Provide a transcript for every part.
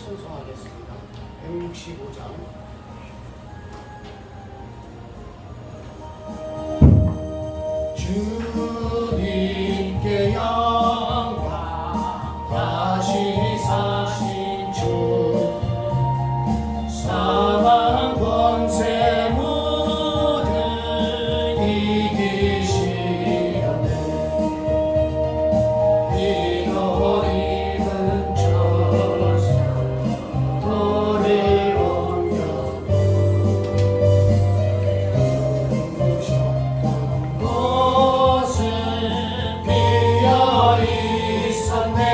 찬송하겠습니다. 165장. 주님께 영광, 다시 사신 주, 사망 권세 모든 이기시려네. 이노 입은 저서 돌이 옮겨 곳은 비어 있었네.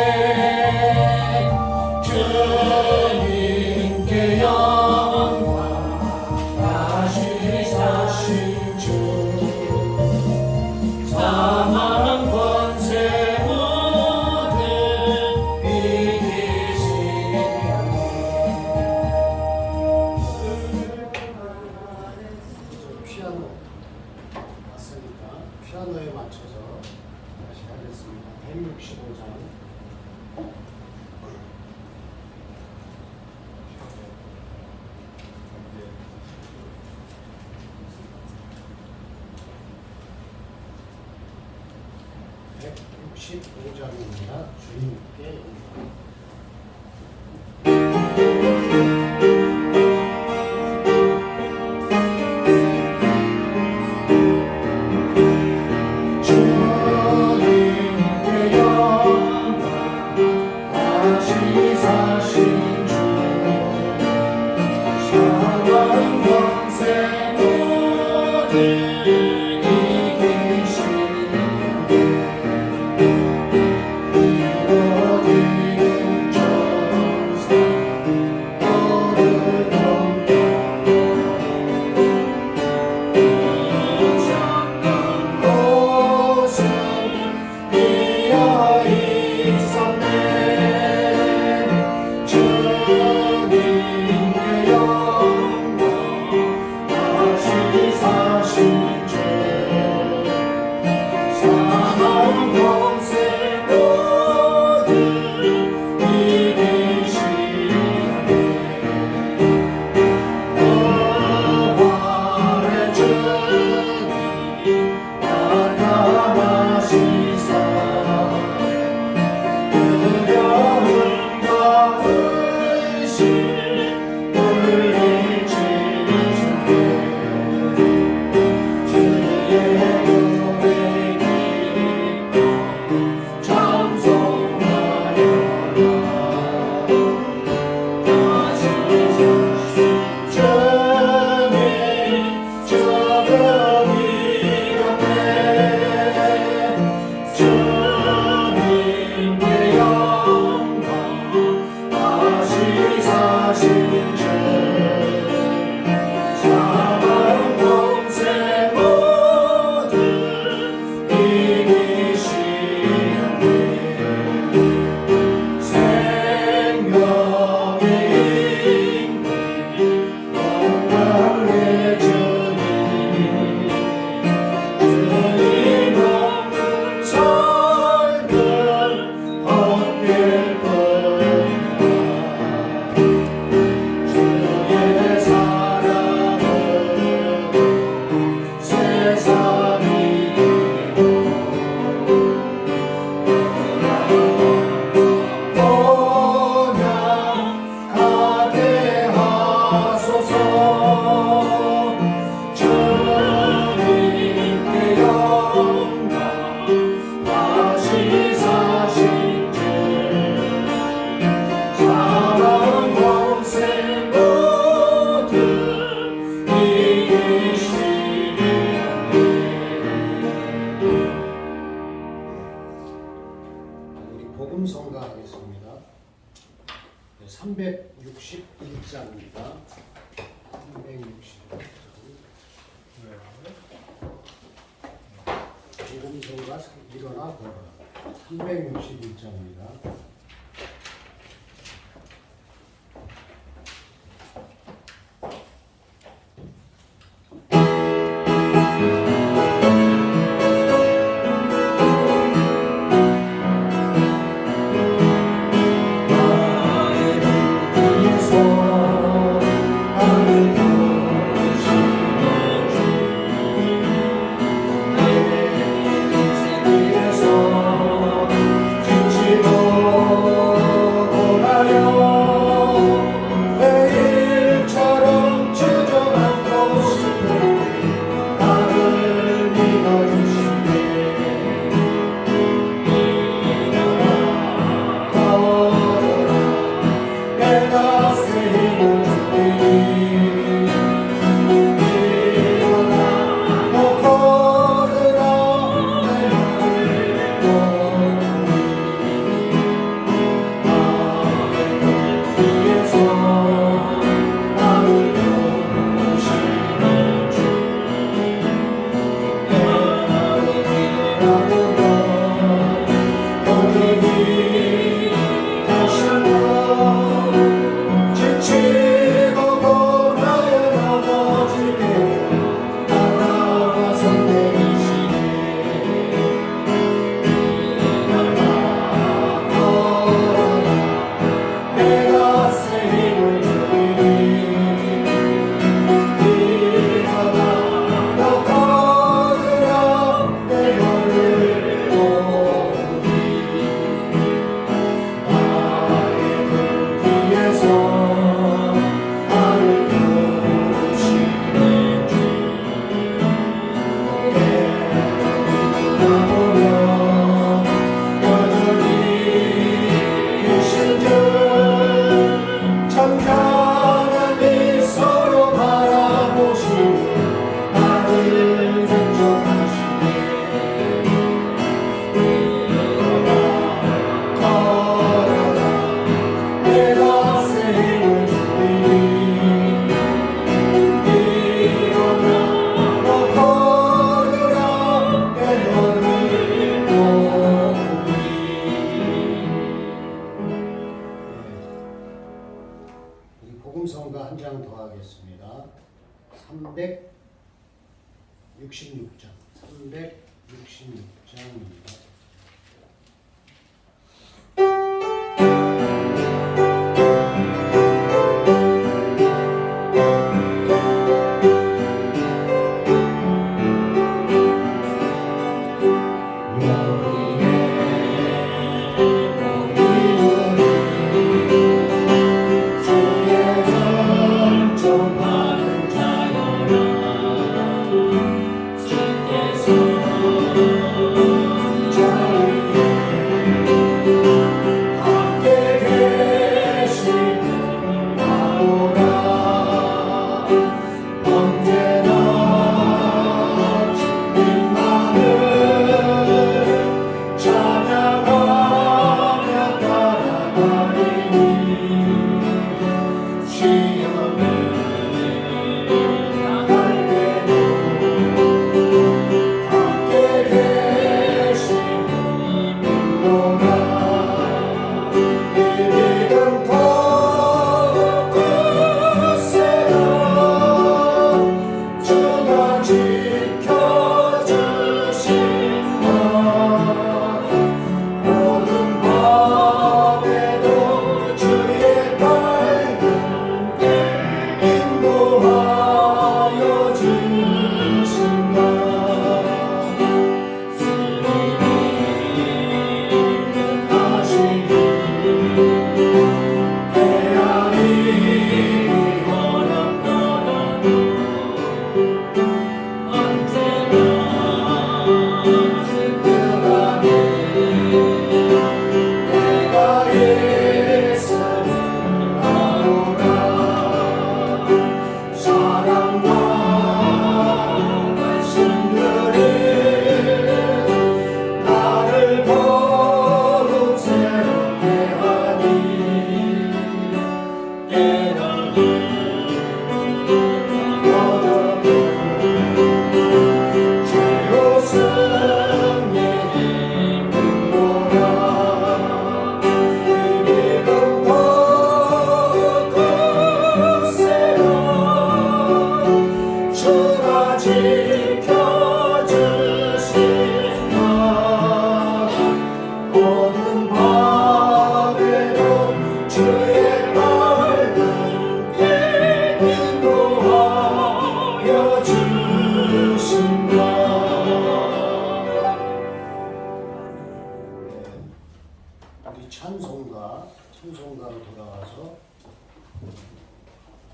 주님께 영광, 다시 사신 주, 사망 권세 모든 이기시려네. 피아노 맞습니까? 피아노에 맞춰서 다시 하겠습니다. 165장. (165장입니다) 주님께 영광. 주님께 영광, 다시 사신 주, 사망 권세 모든 이기시려네. 이로디는 천사 너를 넘겨 곳은 비어 있었네. 주님께 영광, 다시 사신 주, 사망 권세 모든 이기시려네. 부활의 주님 나타나시사 두려움과 의심 물리치셨네. 주의 노래 기뻐 찬송하여라. 다시 사신 주님 조금 이겼네. 주님께 영광, 다시 사신 주, 사망 권세 모든 이기시려네. 생명의 인권 영광 내 주님, 주님 없는 삶은 헛될 뿐이다. 주의 사랑은 세상이 이기고 온양하게 하소서. 주님께 영광, 다시 사신 주, 사망 권세 모든 이기시려네. 우리 복음성가 하겠습니다. 361장입니다. 361장. 복음성가 일어나 걸어라. 361장입니다. 나의 복음성가 한 장 더 하겠습니다. 366장. 366장입니다. 우리 찬송가로 돌아와서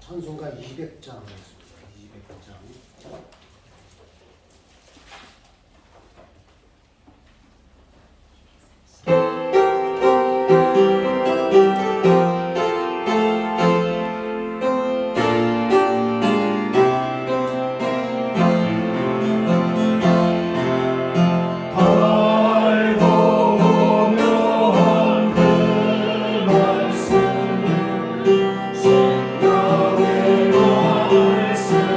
찬송가 200장 하겠습니다. 200장. 생각의 말씀을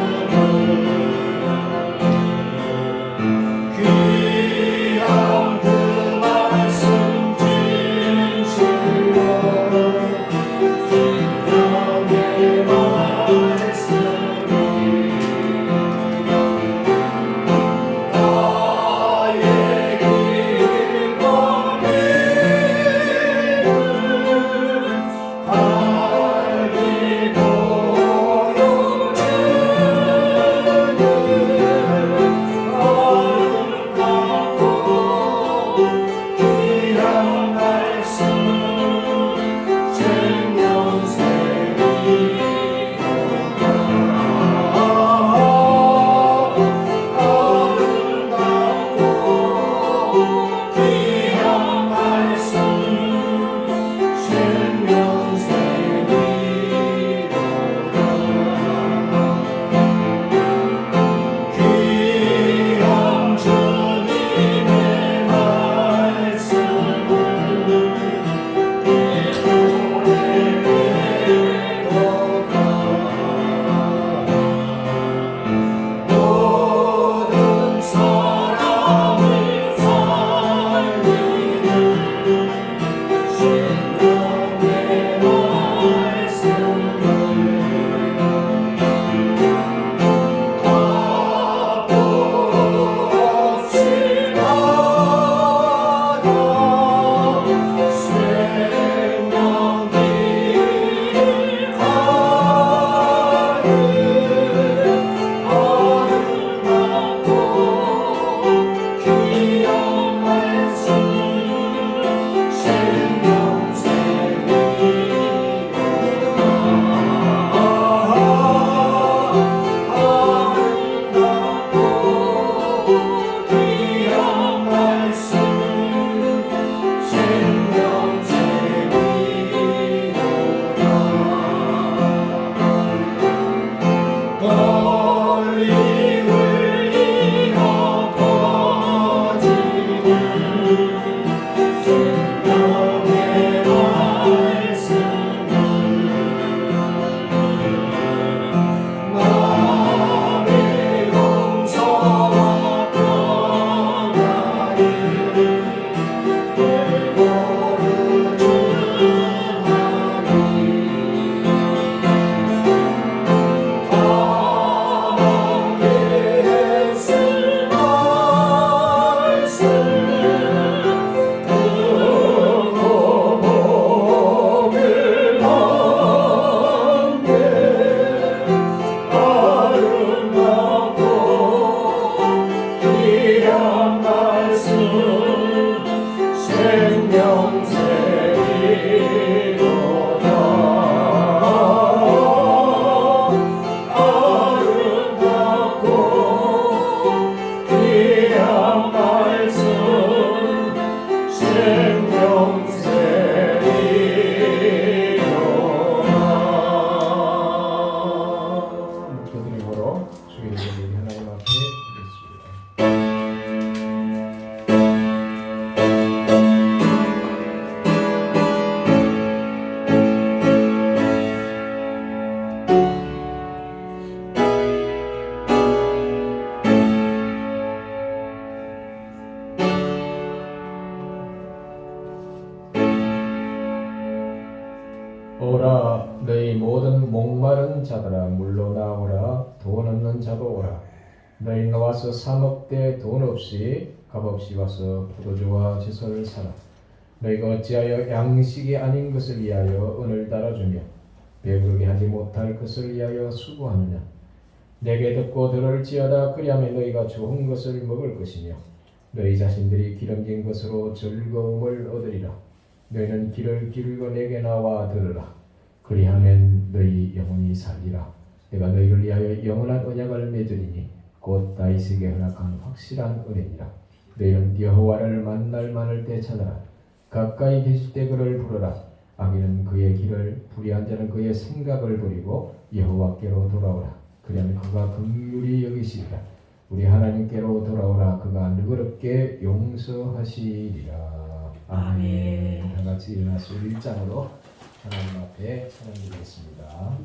여호와 너희 모든 목마른 자들아 물로 나오라. 돈 없는 자도 오라. 너희 나와서 사 먹되 돈 없이 값 없이 와서 포도주와 지설을 사라. 너희가 어찌하여 양식이 아닌 것을 위하여 은을 달아주며 배부르게 하지 못할 것을 위하여 수고하느냐. 내게 듣고 들을지어다. 그리하면 너희가 좋은 것을 먹을 것이며 너희 자신들이 기름진 것으로 즐거움을 얻으리라. 너희는 길을 기울이고 내게 나와 들으라. 그리하면 너희 영혼이 살리라. 내가 너희를 위하여 영원한 언약을 맺으리니 곧 다윗에게 허락한 확실한 은혜니라. 너희는 여호와를 만날 많을 때 찾아라. 가까이 계실 때 그를 부르라. 악인은 그의 길을, 불의한 자는 그의 생각을 버리고 여호와께로 돌아오라. 그러면 그가 긍휼히 여기시리라. 우리 하나님께로 돌아오라. 그가 너그럽게 용서하시리라. 아멘. 다 같이 일어나서 1장으로 하나님 앞에 찬양드리겠습니다.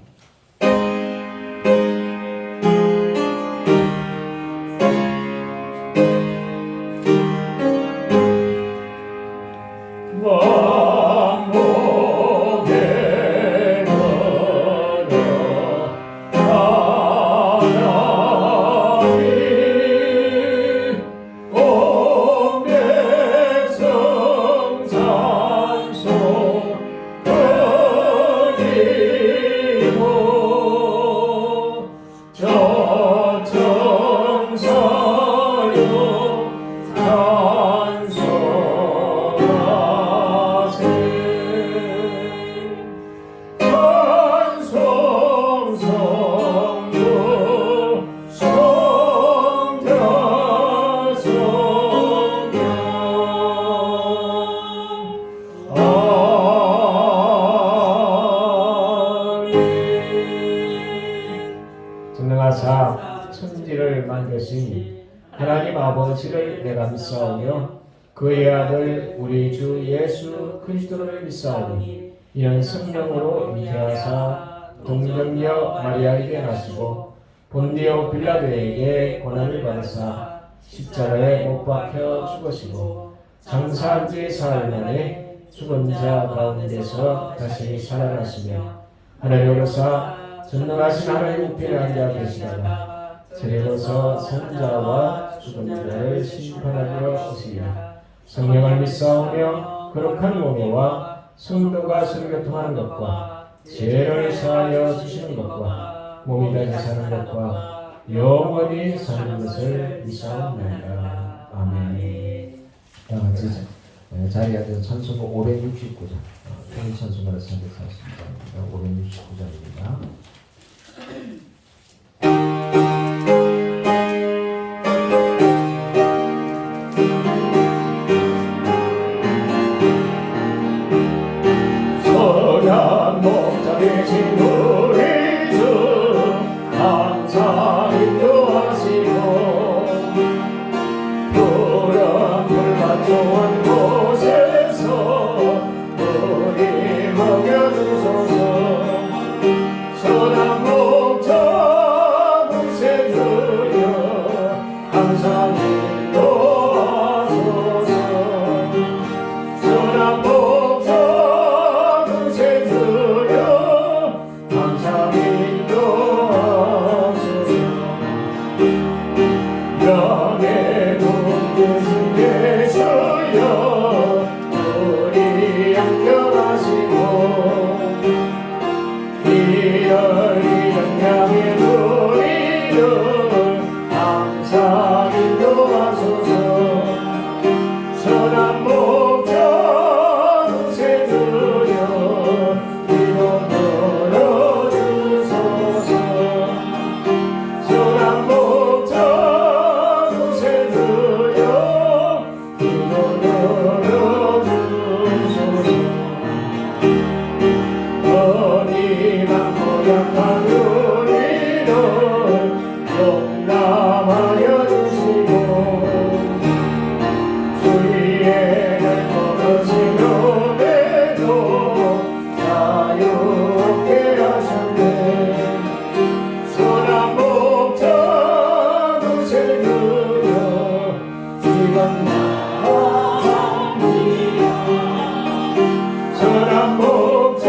전능하사 천지를 만드신 하나님 아버지를 내가 믿사오며 그의 아들 우리 주 예수 그리스도를 믿사오니 이는 성령으로 잉태하사 동정녀 마리아에게 나시고 본디오 빌라도에게 고난을 받으사 십자가에 못 박혀 죽으시고 장사한 지 사흘 만에 죽은 자 가운데서 다시 살아나시며 하늘에 오르사 전능하신 하나님 우편에 앉아 계시다가 저리로서 산자와 죽은 자를 심판하려 오시리라. 성령을 믿사오며 거룩한 몸회와 성도가 서로 교통하는 것과 죄를 사하여 주시는 것과 몸이 다시 사는 것과 영원히 사는 것을 믿사옵나이다. 아멘. 다 같이 자리에 앉아서 찬송가 569장 편의 찬송가를 선택하십니다. 569장입니다. 선한 목자 되신 우리 주 항상 인도하시고 푸른 풀밭 좋은 곳에서 우리 먹여주소서. 선한 목자 구세주여 항상 인도하소서. 선한 목자 구세주여 항상 인도하소서. 영의 군대신 예수여 우리 양평하시고 이열이는 양의 우리를 항상 인도하소서. 선한 목자 구세주여 이름 들어주소서. 선한 목자 구세주여 이름 들어주소서. 어디 많고 약한 우리를 용납하여 주시고 주위에 날 걸으신 은혜도 자유롭게 하셨네. 선한 목자 구세주여 지금 나옵니다. 선한 목자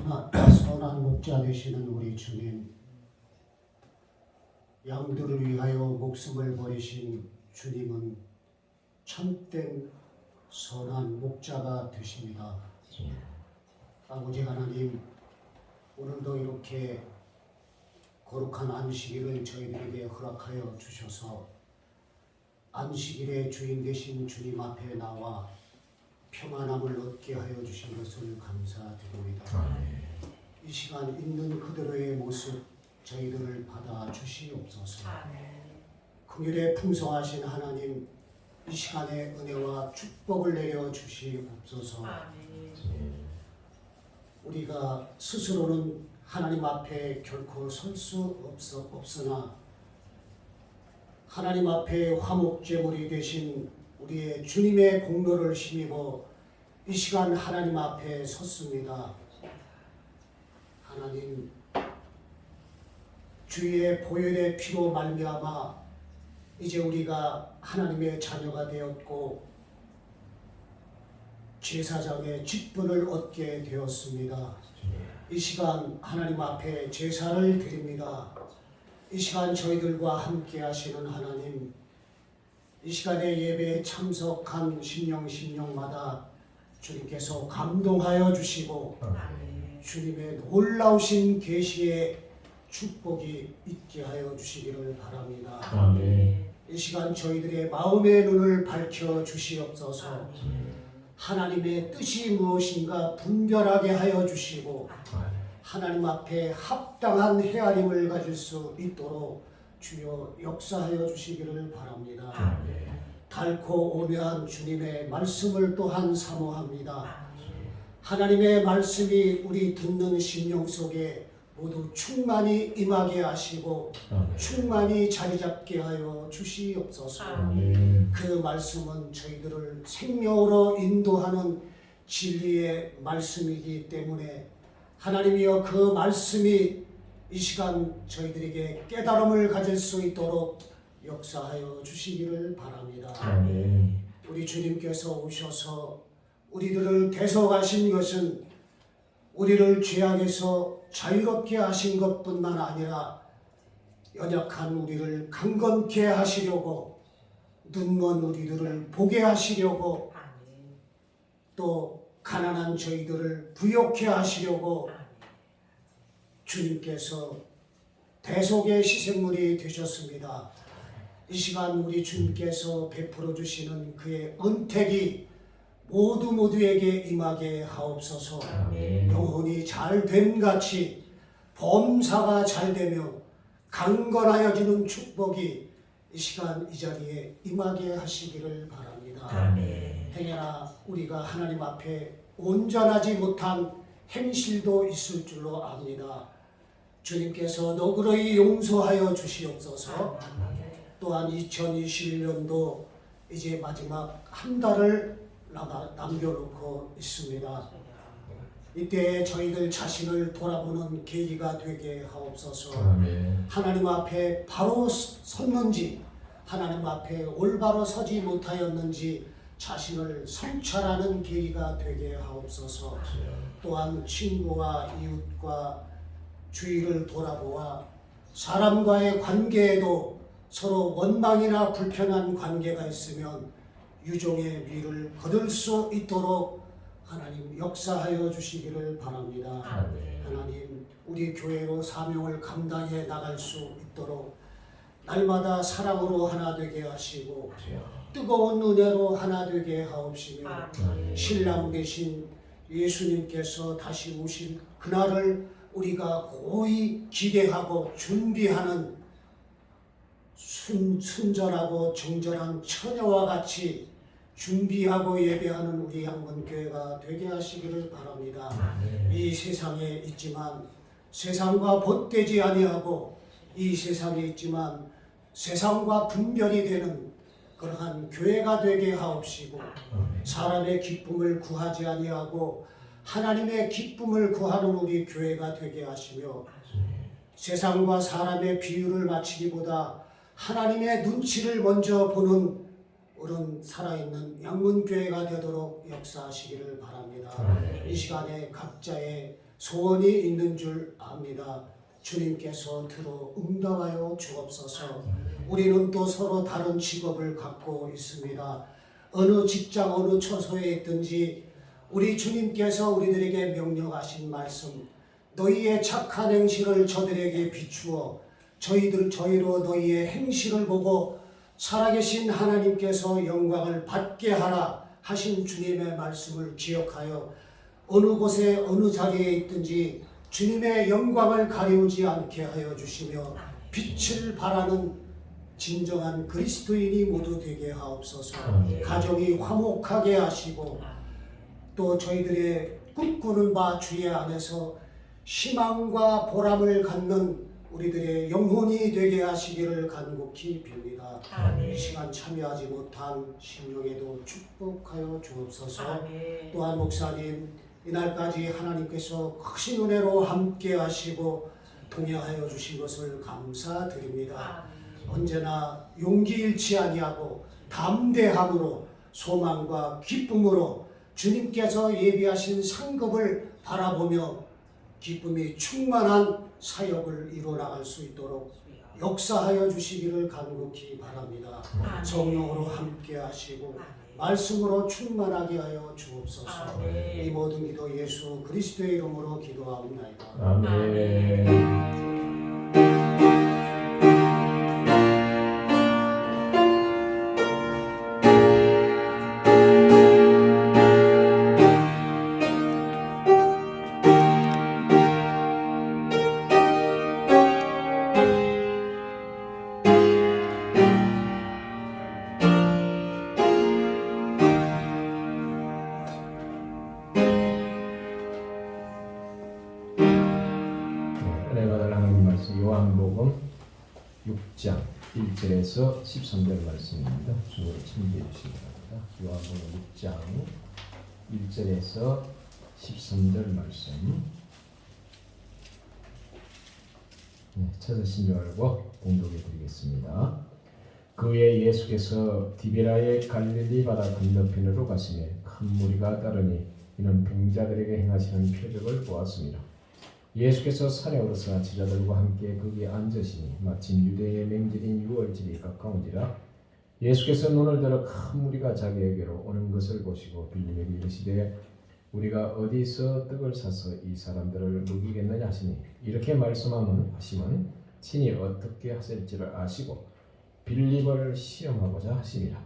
선한 목자 되시는 우리 주님, 양들을 위하여 목숨을 버리신 주님은 참된 선한 목자가 되십니다. 아버지 하나님, 오늘도 이렇게 거룩한 안식일을 저희들에게 허락하여 주셔서 안식일의 주인 되신 주님 앞에 나와 평안함을 얻게 하여 주신 것을 감사드립니다. 이 시간 있는 그대로의 모습 저희들을 받아 주시옵소서. 긍휼에 풍성하신 하나님, 이 시간에 은혜와 축복을 내려 주시옵소서. 우리가 스스로는 하나님 앞에 결코 설 수 없으나 하나님 앞에 화목제물이 되신 우리의 주님의 공로를 힘입어 이 시간 하나님 앞에 섰습니다. 하나님, 주의 보혈의 피로 말미암아 이제 우리가 하나님의 자녀가 되었고 제사장의 직분을 얻게 되었습니다. 이 시간 하나님 앞에 제사를 드립니다. 이 시간 저희들과 함께 하시는 하나님, 이 시간에 예배에 참석한 심령마다 주님께서 감동하여 주시고 주님의 놀라우신 계시의 축복이 있게 하여 주시기를 바랍니다. 이 시간 저희들의 마음의 눈을 밝혀 주시옵소서. 하나님의 뜻이 무엇인가 분별하게 하여 주시고 하나님 앞에 합당한 헤아림을 가질 수 있도록 주여 역사하여 주시기를 바랍니다. 닳고 오묘한 주님의 말씀을 또한 사모합니다. 하나님의 말씀이 우리 듣는 심령 속에 모두 충만히 임하게 하시고 충만히 자리 잡게 하여 주시옵소서. 그 말씀은 저희들을 생명으로 인도하는 진리의 말씀이기 때문에 하나님이여, 그 말씀이 이 시간 저희들에게 깨달음을 가질 수 있도록 역사하여 주시기를 바랍니다. 우리 주님께서 오셔서 우리들을 대속하신 것은 우리를 죄악에서 자유롭게 하신 것뿐만 아니라 연약한 우리를 강건케 하시려고, 눈먼 우리들을 보게 하시려고, 또 가난한 저희들을 부욕케 하시려고 주님께서 대속의 시생물이 되셨습니다. 이 시간 우리 주님께서 베풀어 주시는 그의 은택이 모두에게 임하게 하옵소서. 영혼이 잘됨 같이 범사가 잘되며 강건하여지는 축복이 이 시간 이 자리에 임하게 하시기를 바랍니다. 행여나 우리가 하나님 앞에 온전하지 못한 행실도 있을 줄로 압니다. 주님께서 너그러이 용서하여 주시옵소서. 또한 2021년도 이제 마지막 한 달을 남겨놓고 있습니다. 이때 저희들 자신을 돌아보는 계기가 되게 하옵소서. 하나님 앞에 바로 섰는지, 하나님 앞에 올바로 서지 못하였는지 자신을 성찰하는 계기가 되게 하옵소서. 또한 친구와 이웃과 주위를 돌아보아 사람과의 관계에도 서로 원망이나 불편한 관계가 있으면 유종의 미를 거둘 수 있도록 하나님 역사하여 주시기를 바랍니다. 하나님, 우리 교회로 사명을 감당해 나갈 수 있도록 날마다 사랑으로 하나 되게 하시고 뜨거운 은혜로 하나 되게 하옵시며 신랑 되신 예수님께서 다시 오실 그날을 우리가 고이 기대하고 준비하는 순전하고 정결한 처녀와 같이 준비하고 예배하는 우리 양문교회가 되게 하시기를 바랍니다. 이 세상에 있지만 세상과 벗되지 아니하고, 이 세상에 있지만 세상과 분별이 되는 그러한 교회가 되게 하옵시고, 사람의 기쁨을 구하지 아니하고 하나님의 기쁨을 구하는 우리 교회가 되게 하시며, 세상과 사람의 비유를 맞추기보다 하나님의 눈치를 먼저 보는 그런 살아있는 양문교회가 되도록 역사하시기를 바랍니다. 이 시간에 각자의 소원이 있는 줄 압니다. 주님께서 들어 응답하여 주옵소서. 우리는 또 서로 다른 직업을 갖고 있습니다. 어느 직장 어느 처소에 있든지 우리 주님께서 우리들에게 명령하신 말씀, 너희의 착한 행실을 저들에게 비추어 저희로 너희의 행실을 보고 살아계신 하나님께서 영광을 받게 하라 하신 주님의 말씀을 기억하여 어느 곳에 어느 자리에 있든지 주님의 영광을 가리우지 않게 하여 주시며 빛을 발하는 진정한 그리스도인이 모두 되게 하옵소서. 가정이 화목하게 하시고 또 저희들의 꿈꾸는 바 주의 안에서 희망과 보람을 갖는 우리들의 영혼이 되게 하시기를 간곡히 빕니다. 이 시간 참여하지 못한 심령에도 축복하여 주옵소서. 또한 목사님 이날까지 하나님께서 크신 은혜로 함께 하시고 동행하여 주신 것을 감사드립니다. 언제나 용기 잃지 아니하고 담대함으로 소망과 기쁨으로 주님께서 예비하신 상급을 바라보며 기쁨이 충만한 사역을 이루어나갈 수 있도록 역사하여 주시기를 간곡히 바랍니다. 성령으로 함께 하시고 말씀으로 충만하게 하여 주옵소서. 이 모든 기도 예수 그리스도의 이름으로 기도하옵나이다. 아멘. 요한복음 6장 1절에서 13절 말씀입니다. 주어로 참조해 주시기 바랍니다. 요한복음 6장 1절에서 13절 말씀. 찾으신 줄 알고 봉독해 드리겠습니다. 그 후에 예수께서 디베라의 갈릴리 바다 건너편으로 가시매 큰 무리가 따르니 이는 병자들에게 행하시는 표적을 보았습니다. 예수께서 산에 오르사 제자들과 함께 거기에 앉으시니 마침 유대의 맹절인 유월절이 가까운지라. 예수께서 눈을 들어 큰 무리가 자기에게로 오는 것을 보시고 빌립에게 이르시되 우리가 어디서 떡을 사서 이 사람들을 먹이겠느냐 하시니 이렇게 말씀하시면 친히 어떻게 하실지를 아시고 빌립을 시험하고자 하시니라.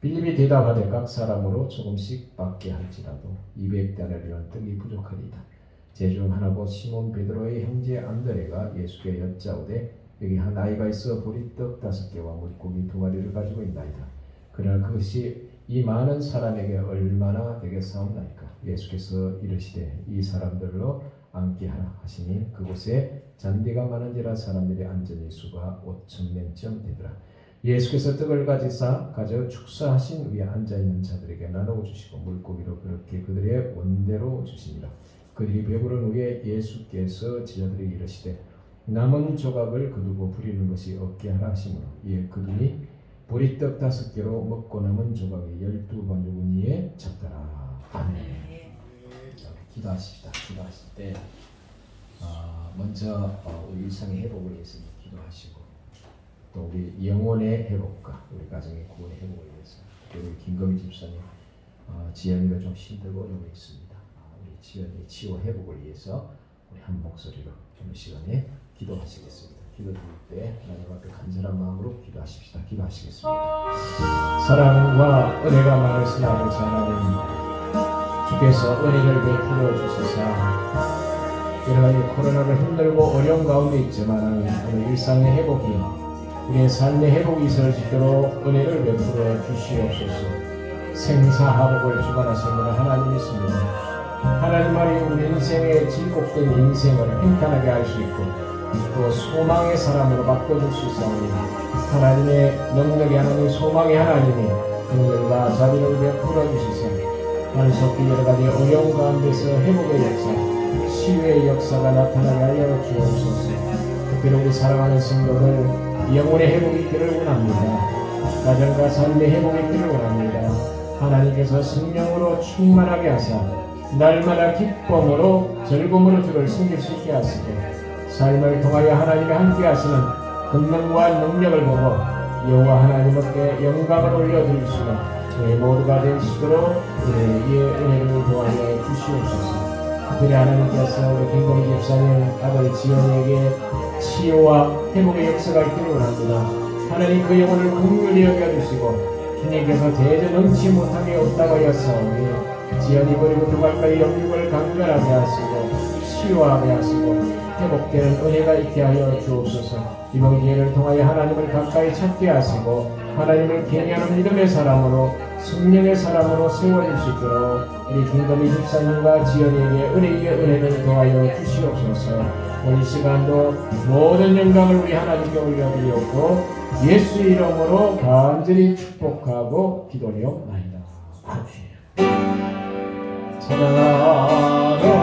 빌립이 대답하되 각 사람으로 조금씩 받게 할지라도 200데나리온 떡이 부족하리이다. 제중 하나고 시몬 베드로의 형제 안드레가 예수께 여짜오되 여기 한 아이가 있어 보리떡 5개와 물고기 2마리를 가지고 있나이다. 그러나 그것이 이 많은 사람에게 얼마나 되겠사옵나이까. 예수께서 이르시되 이 사람들로 앉게 하라 하시니 그곳에 잔디가 많은지라 사람들이 앉으니 수가 5,000명쯤 되더라. 예수께서 떡을 가져 축사하신 위에 앉아있는 자들에게 나누어 주시고 물고기로 그렇게 그들의 원대로 주시니라. 그들이 배부른 후에 예수께서 제자들에게 이르시되 남은 조각을 거두고 부리는 것이 없게 하라 하시므로 이에 거두니 보리떡 5개로 먹고 남은 조각이 12반죽은 잡더라. 아멘. 기도하십시다. 기도하실 때 먼저 우리 일상의 회복을 위해서 기도하시고 또 우리 영혼의 회복과 우리 가정의 구원의 회복을 위해서 우리 김금희 집사님 지연이가 좀 힘들고 오고 있습니다. 우리 지연이 치유 회복을 위해서 우리 한 목소리로 이 시간에 기도하시겠습니다. 기도 드릴 때 하나님 앞에 간절한 마음으로 기도하십시다. 기도하시겠습니다. 사랑과 은혜가 많으신 아버지 하나님, 주께서 은혜를 베풀어 주시사 여러 가지 코로나로 힘들고 어려운 가운데 있지만 오늘 일상의 회복이 우리의 삶의 회복이 있을 수 있도록 은혜를 베풀어 주시옵소서. 생사화복을 주관하시는 하나님이십니다. 하나님 말이 우리 인생의 질곡된 인생을 평탄하게 할 수 있고 또 소망의 사람으로 바꿔줄 수 있사오니 하나님의 능력이 하나님 소망의 하나님이 긍휼과 자비를 베풀어 주시사 만속기 여러 가지 어려운 가운데서 회복의 역사, 치유의 역사가 나타나게 하여 주옵소서. 특별히 우리 사랑하는 성도들 영혼의 회복이 있기를 원합니다. 가정과 삶의 회복이 있기를 원합니다. 하나님께서 성령으로 충만하게 하사 날마다 기쁨으로 즐거움으로 주를 섬길 수 있게 하시고 삶을 통하여 하나님이 함께 하시는 권능과 능력을 보고 여호와 하나님께 영광을 올려드리시고 저희 모두가 되시도록 우리의 은혜를 도와여 주시옵소서. 특별히 하나님께서 우리 김건희 집사님 아들 지연에게 치유와 회복의 역사가 있기를 원합니다. 하나님 그 영혼을 긍휼히 여겨주시고 주님께서 대저 넘치 못하게 없다고 하였사오니 지연이 버리고 두갈까지 영육을 강건하게 하시고 치유하게 하시고 회복되는 은혜가 있게 하여 주옵소서. 이번 기회를 통하여 하나님을 가까이 찾게 하시고 하나님을 경외하는 믿음의 사람으로 성령의 사람으로 세워질 수 있도록 우리 김건희 집사님과 지연이에게 은혜의 은혜를 더하여 주시옵소서. 오늘 시간도 모든 영광을 우리 하나님께 올려드리옵고 예수 이름으로 간절히 축복하고 기도하옵나이다. 아멘. 찬양하리요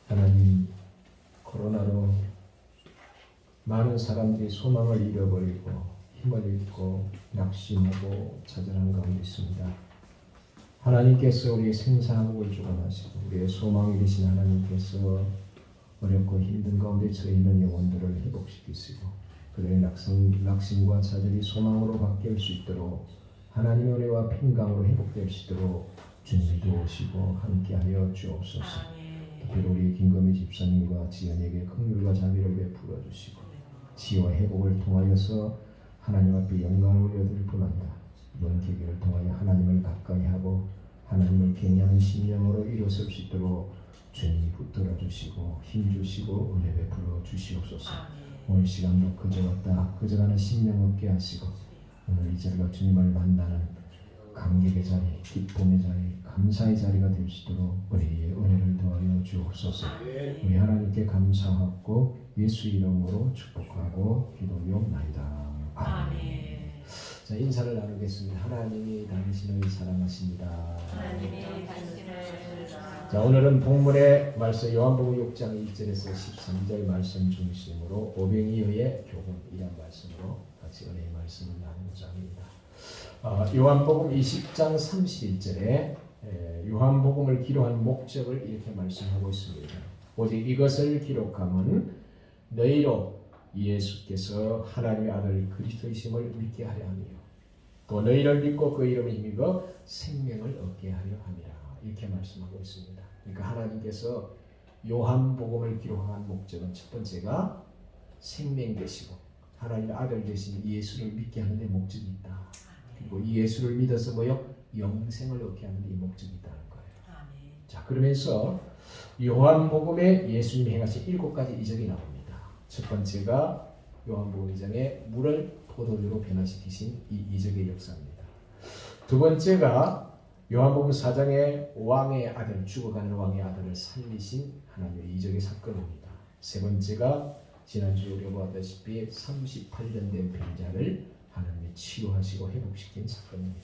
하나님, 코로나로 많은 사람들이 소망을 잃어버리고 힘을 잃고 낙심하고 좌절한 가운데 있습니다. 하나님께서 우리의 생사복을 주관하시고 우리의 소망이 되신 하나님께서 어렵고 힘든 가운데 처해 있는 영혼들을 회복시키시고 그들의 낙심과 좌절이 소망으로 바뀔 수 있도록 하나님의 은혜와 평강으로 회복될 수 있도록 주님이 도우시고 함께하여 주옵소서. 특별히 우리 김건희 집사님과 지연에게 긍휼과 자비를 베풀어 주시고 치유와 회복을 통하여서 하나님 앞에 영광을 올려드릴 뿐 아니라 이번 계기를 통하여 하나님을 가까이 하고 하나님을 경외하는 심령으로 일어설 수 있도록 주님이 붙들어 주시고 힘 주시고 은혜 베풀어 주시옵소서. 오늘 시간도 그저갔다 그저가는 심령 얻게 하시고 오늘 이 자리가 주님을 만나는 감격의 자리, 기쁨의 자리, 감사의 자리가 될 수 있도록 우리의 은혜를 더하여 주옵소서. 우리 하나님께 감사하고 예수 이름으로 축복하고 기도하옵나이다. 아멘. 자, 인사를 나누겠습니다. 하나님이 당신을 사랑하십니다. 하나님이 당신을 사랑하십니다. 자, 오늘은 본문의 말씀 요한복음 6장 1절에서 13절 말씀 중심으로 오병이어의 교훈이란 말씀으로 같이 은혜의 말씀을 나누고자 합니다. 요한복음 20장 31절에 요한복음을 기록한 목적을 이렇게 말씀하고 있습니다. 오직 이것을 기록함은 너희로 예수께서 하나님의 아들 그리스도이심을 믿게 하려 함이요 또 너희를 믿고 그 이름을 힘입어 생명을 얻게 하려 함이라 이렇게 말씀하고 있습니다. 그러니까 하나님께서 요한복음을 기록한 목적은 첫 번째가 생명 되시고 하나님의 아들 되신 예수를 믿게 하는 데 목적이 있다. 그리고 이 예수를 믿어서 뭐요? 영생을 얻게 하는 데 이 목적이 있다는 거예요. 자, 그러면서 요한복음에 예수님이 행하신 7가지 이적이 나옵니다. 첫 번째가 요한복음 2장에 물을 포도주로 변화시키신 이 이적의 역사입니다. 두 번째가 요한복음 4장에 왕의 아들, 죽어가는 왕의 아들을 살리신 하나님의 이적의 사건입니다. 세 번째가 지난주에 우리가 보았다시피 38년 된 병자를 하나님이 치유하시고 회복시킨 사건입니다.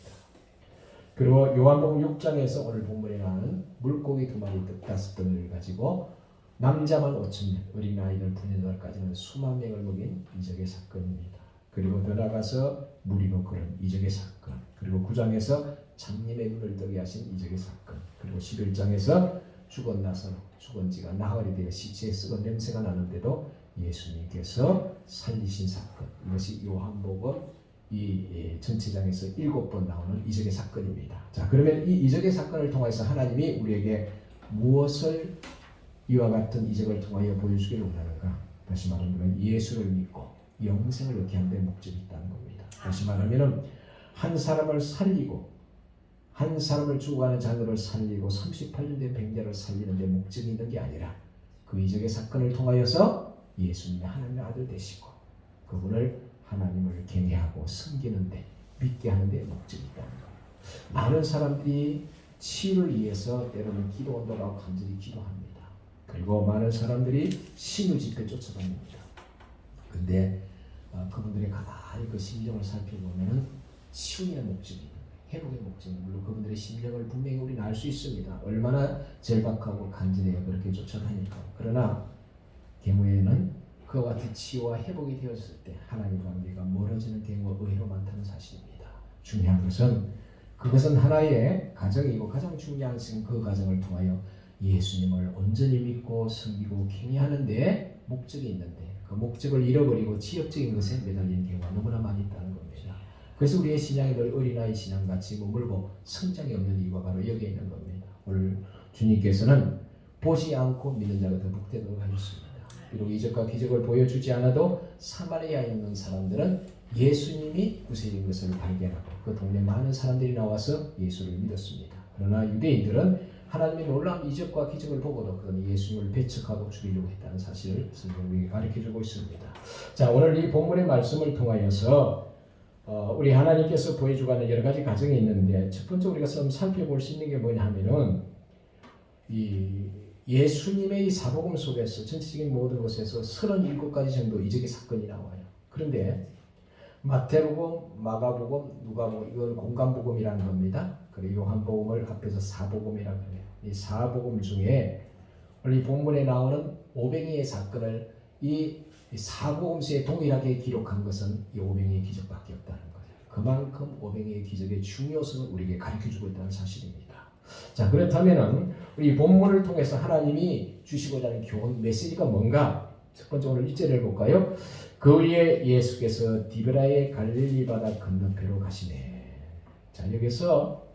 그리고 요한복음 6장에서 오늘 본문에 나오는 물고기 2마리 떡 5덩을 가지고 남자만 5,000명, 어린아이들 부녀들까지는 수만 명을 먹인 이적의 사건입니다. 그리고 더 나아가서 무리로 걸은 이적의 사건, 그리고 9장에서 장님의 눈을 뜨게 하신 이적의 사건, 그리고 11장에서 죽은 나사로, 죽은 지가 나흘이 되어 시체에 썩은 냄새가 나는데도 예수님께서 살리신 사건, 이것이 요한복음 이 전체장에서 7번 나오는 이적의 사건입니다. 자, 그러면 이 이적의 사건을 통해서 하나님이 우리에게 무엇을 이와 같은 이적을 통하여 보여주기를 원하는가? 다시 말하면 예수를 믿고 영생을 얻게 하는 데 목적이 있다는 겁니다. 다시 말하면 한 사람을 살리고 한 사람을 죽어가는 자녀를 살리고 38년 된 병자를 살리는 데 목적이 있는 게 아니라 그 이적의 사건을 통하여서 예수님의 하나님의 아들 되시고 그분을 하나님을 경외하고 섬기는데 믿게 하는데 목적이 있다는 거예요. 많은 사람들이 치유를 위해서 때로는 기도 온다고 간절히 기도합니다. 그리고 많은 사람들이 신유 집회 쫓아다닙니다. 근데 그분들의 가만히 그 심정을 살펴보면은 치유의 목적이 있는 거예요. 회복의 목적이 물론 그분들의 심정을 분명히 우리는 알 수 있습니다. 얼마나 절박하고 간절해요 그렇게 쫓아다니까. 그러나 경우에는 그와 같은 치유와 회복이 되었을 때 하나님과 관계가 멀어지는 경우가 의외로 많다는 사실입니다. 중요한 것은 그것은 하나의 가정이고 가장 중요한 것은 그 가정을 통하여 예수님을 온전히 믿고 섬기고 경외하는데 목적이 있는데 그 목적을 잃어버리고 지역적인 것에 매달리는 경우가 너무나 많이 있다는 겁니다. 그래서 우리의 신앙이 늘 어린아이 신앙같이 머물고 성장이 없는 이유가 바로 여기에 있는 겁니다. 오늘 주님께서는 보지 않고 믿는 자가 더 복되도록 하셨습니다. 비록 이적과 기적을 보여주지 않아도 사마리아에 있는 사람들은 예수님이 구세주인 것을 발견하고 그 동네 많은 사람들이 나와서 예수를 믿었습니다. 그러나 유대인들은 하나님의 놀라운 이적과 기적을 보고도 그는 예수님을 배척하고 죽이려고 했다는 사실을 성경이 가르쳐주고 있습니다. 자, 오늘 이 본문의 말씀을 통하여서 우리 하나님께서 보여주고 여러 가지 가정이 있는데 첫 번째 우리가 좀 살펴볼 수 있는 게 뭐냐 하면은 이 예수님의 이 사복음 속에서 전체적인 모든 곳에서 37가지 정도 이적의 사건이 나와요. 그런데 마태복음, 마가복음, 누가복음 이건 공간복음이라는 겁니다. 그리고 요한복음을 합해서 사복음이라고 해요. 이 사복음 중에 이 본문에 나오는 오병이의 사건을 이 사복음서에 동일하게 기록한 것은 이 오병이의 기적밖에 없다는 거예요. 그만큼 오병이의 기적의 중요성을 우리에게 가르쳐주고 있다는 사실입니다. 자, 그렇다면은 우리 본문을 통해서 하나님이 주시고자 하는 교훈 메시지가 뭔가? 첫 번째 오늘 1절을 볼까요? 그 위에 예수께서 디베라의 갈릴리 바다 건너편으로 가시네. 자, 여기서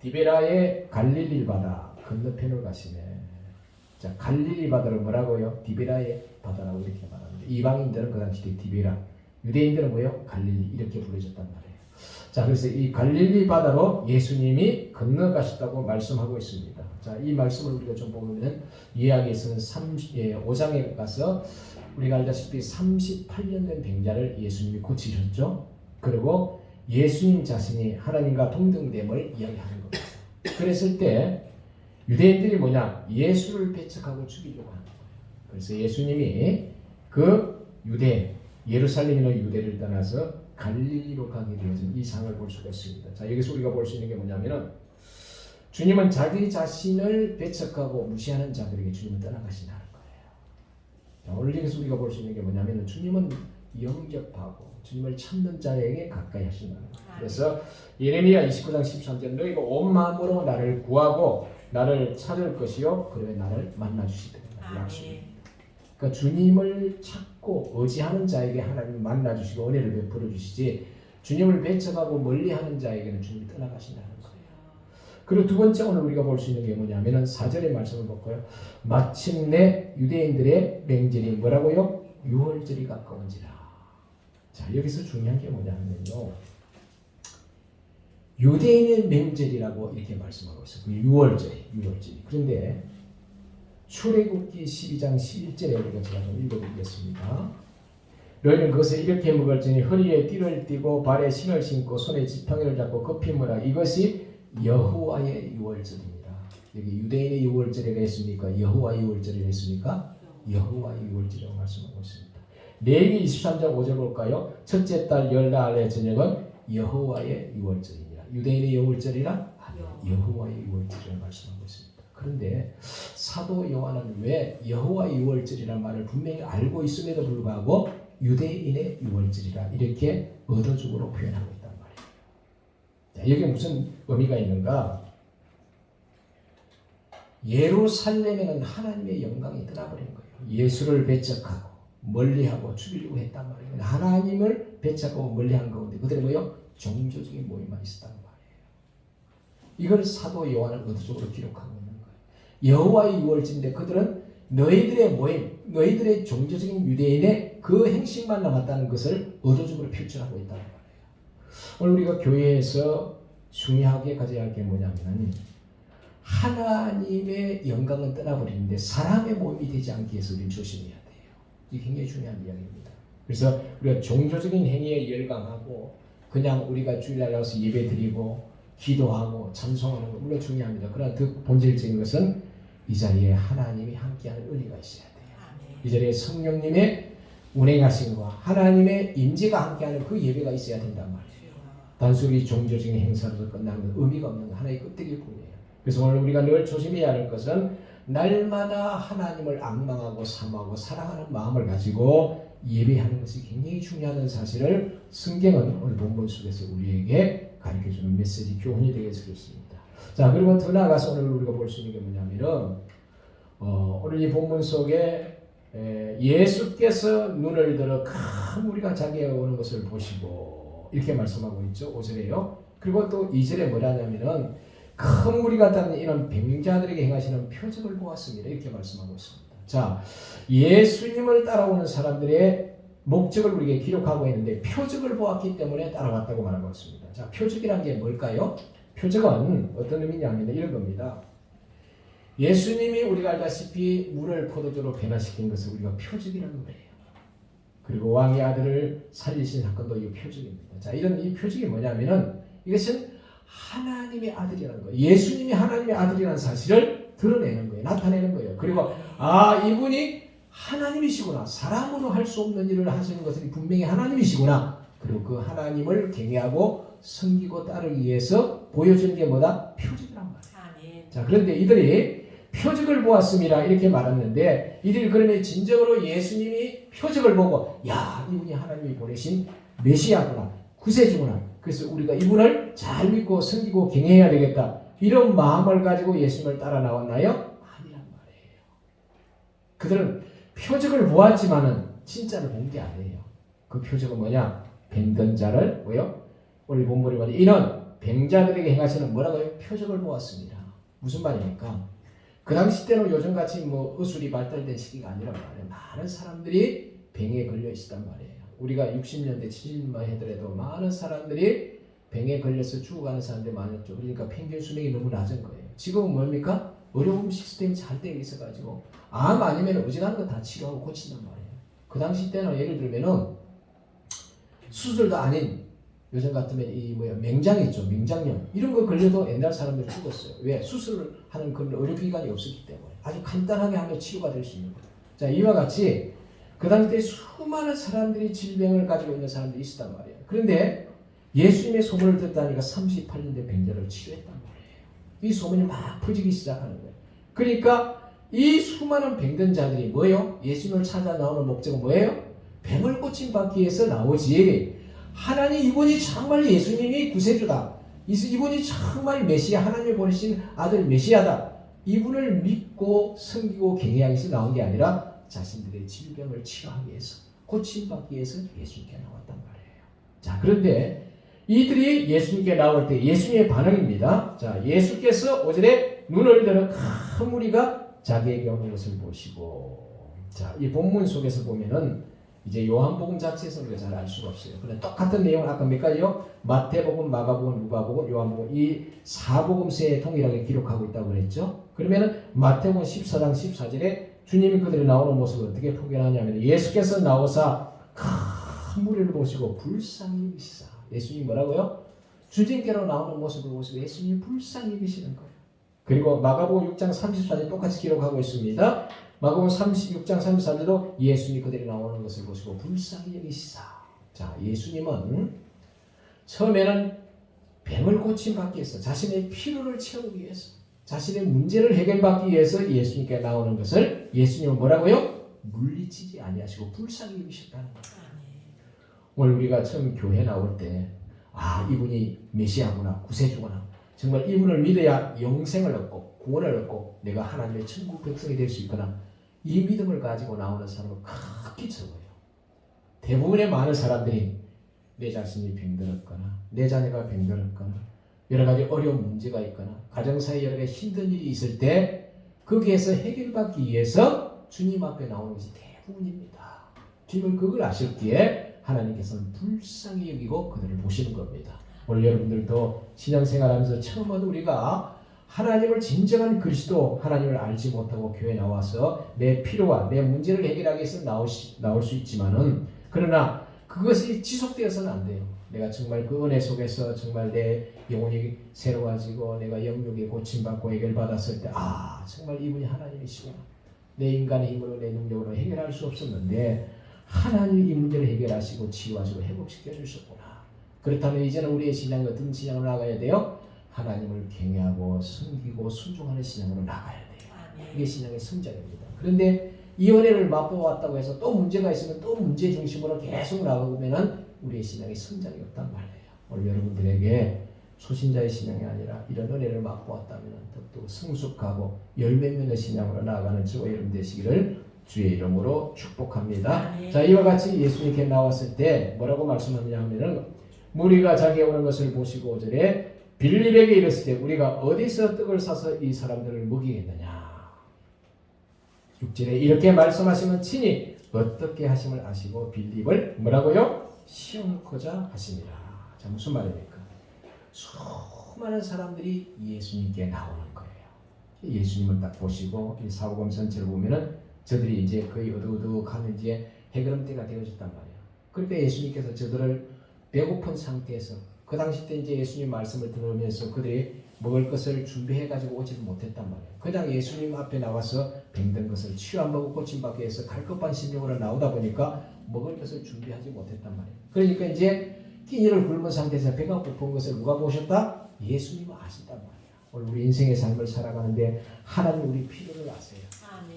디베라의 갈릴리 바다 건너편으로 가시네. 자, 갈릴리 바다를 뭐라고요? 디베라의 바다라고 이렇게 말합니다. 이방인들은 그 당시 디베라, 유대인들은 뭐요? 갈릴리 이렇게 불려졌단 말이에요. 자, 그래서 이 갈릴리 바다로 예수님이 건너가셨다고 말씀하고 있습니다. 자, 이 말씀을 우리가 좀 보면 이야기에서는 5장에 가서 우리가 알다시피 38년 된 병자를 예수님이 고치셨죠. 그리고 예수님 자신이 하나님과 동등됨을 이야기하는 겁니다. 그랬을 때 유대인들이 뭐냐? 예수를 배척하고 죽이려고 하는 거예요. 그래서 예수님이 그 예루살렘이나 유대를 떠나서 갈릴리로 가게 되어진 이 상을 볼 수가 있습니다. 자, 여기서 우리가 볼 수 있는 게 뭐냐면은 주님은 자기 자신을 배척하고 무시하는 자들에게 주님은 떠나가신다는 거예요. 자, 오늘 여기서 우리가 볼 수 있는 게 뭐냐면은 주님은 영접하고 주님을 찾는 자에게 가까이 하신다는 거예요. 그래서 예레미야 29장 13절 너희가 온 마음으로 나를 구하고 나를 찾을 것이요 그러면 나를 만나 주시리라 약속입니다. 그러니까 주님을 찾고 의지하는 자에게 하나님이 만나 주시고 은혜를 베풀어 주시지 주님을 배척하고 멀리하는 자에게는 주님이 떠나가신다는 거예요. 그리고 두 번째 오늘 우리가 볼 수 있는 게 뭐냐면은 4절의 말씀을 볼까요? 마침내 유대인들의 명절이 뭐라고요? 유월절이 가까운지라. 자, 여기서 중요한 게 뭐냐면요. 유대인의 명절이라고 이렇게 말씀하고 있어요. 유월절이. 그런데 출애굽기 12장 11절에 우리가 제가 좀 읽어드리겠습니다. 너희는 그것을 이렇게 먹을지니 허리에 띠를 띠고 발에 신을 신고 손에 지팡이를 잡고 급히 뭐라 이것이 여호와의 유월절입니다. 여기 유대인의 유월절이라 했습니까? 여호와의 유월절이라 했습니까? 여호와의 유월절이라고 말씀하고 있습니다. 레위기 23장 5절 볼까요? 첫째 달 열날의 저녁은 여호와의 유월절입니다. 유대인의 유월절이라 여호와의 유월절이라고 말씀하고 있습니다. 그런데 사도 요한은 왜 여호와의 유월절이라는 말을 분명히 알고 있음에도 불구하고 유대인의 유월절이라 이렇게 의도적으로 표현하고 있단 말이에요. 자, 여기에 무슨 의미가 있는가? 예루살렘에는 하나님의 영광이 떠나버린 거예요. 예수를 배척하고 멀리하고 죽이려고 했단 말이에요. 하나님을 배척하고 멀리한 가운데 그들의 뭐요? 종교적인 모임만 있었단 말이에요. 이걸 사도 요한은 의도적으로 기록하고 있는 거예요. 여호와의 유월절인데 그들은 너희들의 모임, 너희들의 종교적인 유대인의 그 행식만 남았다는 것을 의도적으로 표출하고 있다는 말이에요. 오늘 우리가 교회에서 중요하게 가져야 할 게 뭐냐면 하나님의 영광은 떠나버리는데 사람의 모임이 되지 않기 위해서 우리는 조심해야 돼요. 이게 굉장히 중요한 이야기입니다. 그래서 우리가 종교적인 행위에 열광하고 그냥 우리가 주일날 나와서 예배 드리고 기도하고 찬송하는 거 물론 중요합니다. 그러나 더 본질적인 것은 이 자리에 하나님이 함께하는 은혜가 있어야 돼요. 이 자리에 성령님의 운행하심과 하나님의 임재가 함께하는 그 예배가 있어야 된단 말이에요. 단순히 종교적인 행사로 끝나는 건 의미가 없는 하나의 껍데기일 뿐이에요. 그래서 오늘 우리가 늘 조심해야 할 것은 날마다 하나님을 악망하고 사모하고 사랑하는 마음을 가지고 예배하는 것이 굉장히 중요하다는 사실을 성경은 오늘 본문 속에서 우리에게 가르쳐주는 메시지 교훈이 되게 되겠습니다. 자, 그리고 더 나아가서 오늘 우리가 볼 수 있는 게 뭐냐면은 오늘 이 본문 속에 예수께서 눈을 들어 큰 무리가 자기에게 오는 것을 보시고 이렇게 말씀하고 있죠. 5절에요. 그리고 또 2절에 뭐라냐면은 큰 무리가 따르는 이런 백명자들에게 행하시는 표적을 보았습니다. 이렇게 말씀하고 있습니다. 자, 예수님을 따라오는 사람들의 목적을 우리에게 기록하고 있는데 표적을 보았기 때문에 따라왔다고 말하고 있습니다. 자, 표적이란 게 뭘까요? 표적은 어떤 의미냐면 이런 겁니다. 예수님이 우리가 알다시피 물을 포도주로 변화시킨 것을 우리가 표적이라는 거예요. 그리고 왕의 아들을 살리신 사건도 이 표적입니다. 자, 이 표적이 뭐냐면은 이것은 하나님의 아들이라는 거예요. 예수님이 하나님의 아들이라는 사실을 드러내는 거예요. 나타내는 거예요. 그리고 이분이 하나님이시구나. 사람으로 할 수 없는 일을 하시는 것은 분명히 하나님이시구나. 그리고 그 하나님을 경외하고 섬기고 따르기 위해서 보여주는 게 뭐다? 표적이란 말이에요. 자, 그런데 이들이 표적을 보았습니다. 이렇게 말했는데 이들이 그러면 진정으로 예수님이 표적을 보고 이분이 하나님이 보내신 메시아구나. 구세주구나. 그래서 우리가 이분을 잘 믿고 섬기고 경외해야 되겠다. 이런 마음을 가지고 예수님을 따라 나왔나요? 아니란 말이에요. 그들은 표적을 보았지만은 진짜를 본 게 아니에요. 그 표적은 뭐냐? 병든 자를 뭐요? 오늘 본문에 말이 이는 병자들에게 행하시는 뭐라고요? 표적을 보았습니다. 무슨 말입니까? 그 당시 때는 요즘같이 의술이 발달된 시기가 아니란 말이에요. 많은 사람들이 병에 걸려 있었단 말이에요. 우리가 60년대 70년만 해더라도 많은 사람들이 병에 걸려서 죽어가는 사람들이 많았죠. 그러니까 평균 수명이 너무 낮은 거예요. 지금은 뭡니까? 의료보험 시스템이 잘 되어 있어가지고 암 아니면 어지간한 거 다 치료하고 고친단 말이에요. 그 당시 때는 예를 들면은 수술도 아닌 요즘 같으면 맹장 있죠. 맹장염 이런 거 걸려도 옛날 사람들이 죽었어요. 왜? 수술을 하는 그런 의료기관이 없었기 때문에 아주 간단하게 하면 치료가 될 수 있는 거예요. 자, 이와 같이 그 당시 때 수많은 사람들이 질병을 가지고 있는 사람들이 있었단 말이에요. 그런데 예수님의 소문을 듣다니까 38년 된 병자를 치료했단 말이에요. 이 소문이 막 퍼지기 시작하는 거예요. 그러니까 이 수많은 병든 자들이 뭐예요? 예수님을 찾아 나오는 목적은 뭐예요? 병을 고침받기 위해서 나오지. 하나님 이분이 정말 예수님이 구세주다. 이분이 정말 메시아 하나님이 보내신 아들 메시아다. 이분을 믿고 섬기고 경외하기 위해서 나온 게 아니라 자신들의 질병을 치료하기 위해서 고침받기 위해서 예수님께 나왔단 말이에요. 자, 그런데 이들이 예수님께 나올 때 예수님의 반응입니다. 자, 예수께서 5절에 눈을 들어 큰 무리가 자기에게 오는 것을 보시고 자, 이 본문 속에서 보면은 이제 요한복음 자체에서 우리가 잘 알 수가 없어요. 그런데 똑같은 내용은 아까 몇 가지요? 마태복음, 마가복음, 누가복음, 요한복음 이 4복음서에 동일하게 기록하고 있다고 그랬죠. 그러면은 마태복음 14장 14절에 주님이 그들이 나오는 모습을 어떻게 표현하냐면 예수께서 나오사 큰 무리를 보시고 불쌍히 여기시사. 예수님이 뭐라고요? 주님께로 나오는 모습을 보시고 예수님이 불쌍히 여기시는 거예요. 그리고 마가복음 6장 34절 똑같이 기록하고 있습니다. 마가복음 6장 34절도 예수님이 그들이 나오는 것을 보시고 불쌍히 여기시사. 자, 예수님은 처음에는 병을 고침받기 위해서 자신의 필요를 채우기 위해서 자신의 문제를 해결받기 위해서 예수님께 나오는 것을 예수님은 뭐라고요? 물리치지 아니하시고 불쌍히 여기셨다는 거예요. 오늘 우리가 처음 교회 나올 때 이분이 메시아구나, 구세주구나, 정말 이분을 믿어야 영생을 얻고 구원을 얻고 내가 하나님의 천국 백성이 될 수 있구나, 이 믿음을 가지고 나오는 사람은 극히 적어요. 대부분의 많은 사람들이 내 자신이 병들었거나 내 자녀가 병들었거나 여러 가지 어려운 문제가 있거나 가정사에 여러 가지 힘든 일이 있을 때 거기에서 해결받기 위해서 주님 앞에 나오는 것이 대부분입니다. 주님은 그걸 아셨기에 하나님께서는 불쌍히 여기고 그들을 보시는 겁니다. 오늘 여러분들도 신앙생활하면서 처음으로 우리가 하나님을 진정한 그리스도, 하나님을 알지 못하고 교회 나와서 내 필요와 내 문제를 해결하기 위해서 나올 수 있지만은, 그러나 그것이 지속되어서는 안 돼요. 내가 정말 그 은혜 속에서 정말 내 영혼이 새로워지고 내가 영육이 고침받고 해결받았을 때 정말 이분이 하나님이시구나, 내 인간의 힘으로 내 능력으로 해결할 수 없었는데 하나님이 이 문제를 해결하시고 치유하시고 회복시켜 주셨구나. 그렇다면 이제는 우리의 신앙이 어떤 신앙으로 나가야 돼요? 하나님을 경외하고 섬기고 순종하는 신앙으로 나가야 돼요. 이게 신앙의 성장입니다. 그런데 이 은혜를 맛보았다고 해서 또 문제가 있으면 또 문제 중심으로 계속 나가보면 우리의 신앙의 성장이 없단 말이에요. 오늘 여러분들에게 초신자의 신앙이 아니라 이런 은혜를 맛보았다면 더욱 성숙하고 열매 맺는 신앙으로 나아가는 저와 여러분 되시기를 주의 이름으로 축복합니다. 자, 이와 같이 예수님께 나왔을 때 뭐라고 말씀하느냐 하면은, 무리가 자기에 오는 것을 보시고 5절에 빌립에게 이르실 때 우리가 어디서 떡을 사서 이 사람들을 먹이겠느냐. 6절에 이렇게 말씀하시면 친히 어떻게 하심을 아시고 빌립을 뭐라고요? 시험코자 하시니라. 자, 무슨 말입니까? 수많은 사람들이 예수님께 나오는 거예요. 예수님을 딱 보시고 이 사복음 전체를 보면은 저들이 이제 거의 어두어두하면 이제 해그름때가 되어졌단 말이에요. 그러니까 예수님께서 저들을 배고픈 상태에서, 그 당시 때 이제 예수님 말씀을 들으면서 그들이 먹을 것을 준비해가지고 오지를 못했단 말이에요. 그냥 예수님 앞에 나와서 병든 것을 치유하고 고침받기 위해서 갈급한 심령으로 나오다 보니까 먹을 것을 준비하지 못했단 말이에요. 그러니까 이제 끼니를 굶은 상태에서 배가 고픈 것을 누가 보셨다? 예수님은 아신단 말이에요. 오늘 우리 인생의 삶을 살아가는데 하나님 우리 필요를 아세요.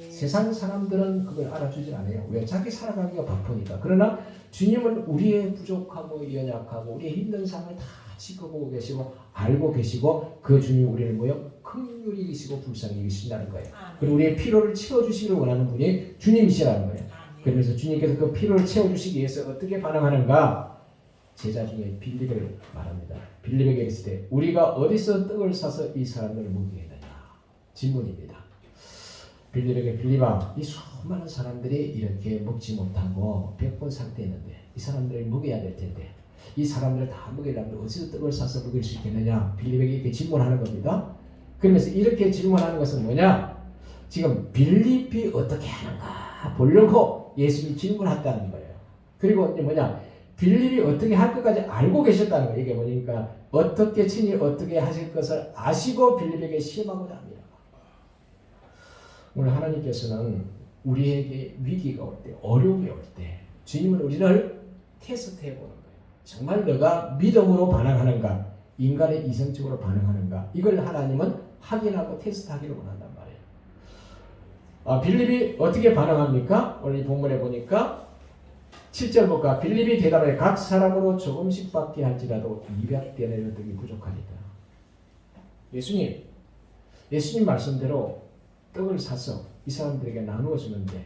세상 사람들은 그걸 알아주질 않아요. 왜? 자기 살아가기가 바쁘니까. 그러나 주님은 우리의 부족하고 연약하고 우리의 힘든 삶을 다 지켜보고 계시고 알고 계시고, 그 주님이 우리를 긍휼히 여기시고 불쌍히 여기신다는 거예요. 그리고 우리의 필요를 채워주시기를 원하는 분이 주님이시라는 거예요. 그러면서 주님께서 그 필요를 채워주시기 위해서 어떻게 반응하는가? 제자 중에 빌립을 말합니다. 빌립에게 있을 때 우리가 어디서 떡을 사서 이 사람들을 먹이겠느냐 질문입니다. 빌립에게 빌립아, 이 수많은 사람들이 이렇게 먹지 못하고 배고픈 상태에 있는데 이 사람들을 먹여야 될 텐데 이 사람들을 다 먹이려면 어디서 떡을 사서 먹일 수 있겠느냐? 빌립에게 이렇게 질문하는 겁니다. 그러면서 이렇게 질문하는 것은 뭐냐? 지금 빌립이 어떻게 하는가 보려고 예수님이 질문했다는 거예요. 그리고 이제 뭐냐? 빌립이 어떻게 할 것까지 알고 계셨다는 거예요. 이게 뭐니까 어떻게 친히 어떻게 하실 것을 아시고 빌립에게 시험하고자 합니다. 오늘 하나님께서는 우리에게 위기가 올 때, 어려움이 올 때 주님은 우리를 테스트해 보는 거예요. 정말 너가 믿음으로 반응하는가, 인간의 이성적으로 반응하는가, 이걸 하나님은 확인하고 테스트하기를 원한단 말이에요. 빌립이 어떻게 반응합니까? 오늘 이 본문에 보니까 7절 볼까? 빌립이 대답해 각 사람으로 조금씩 받게 할지라도 200데나리온 떡이 부족하리다. 예수님 말씀대로 떡을 사서 이 사람들에게 나누어 주는데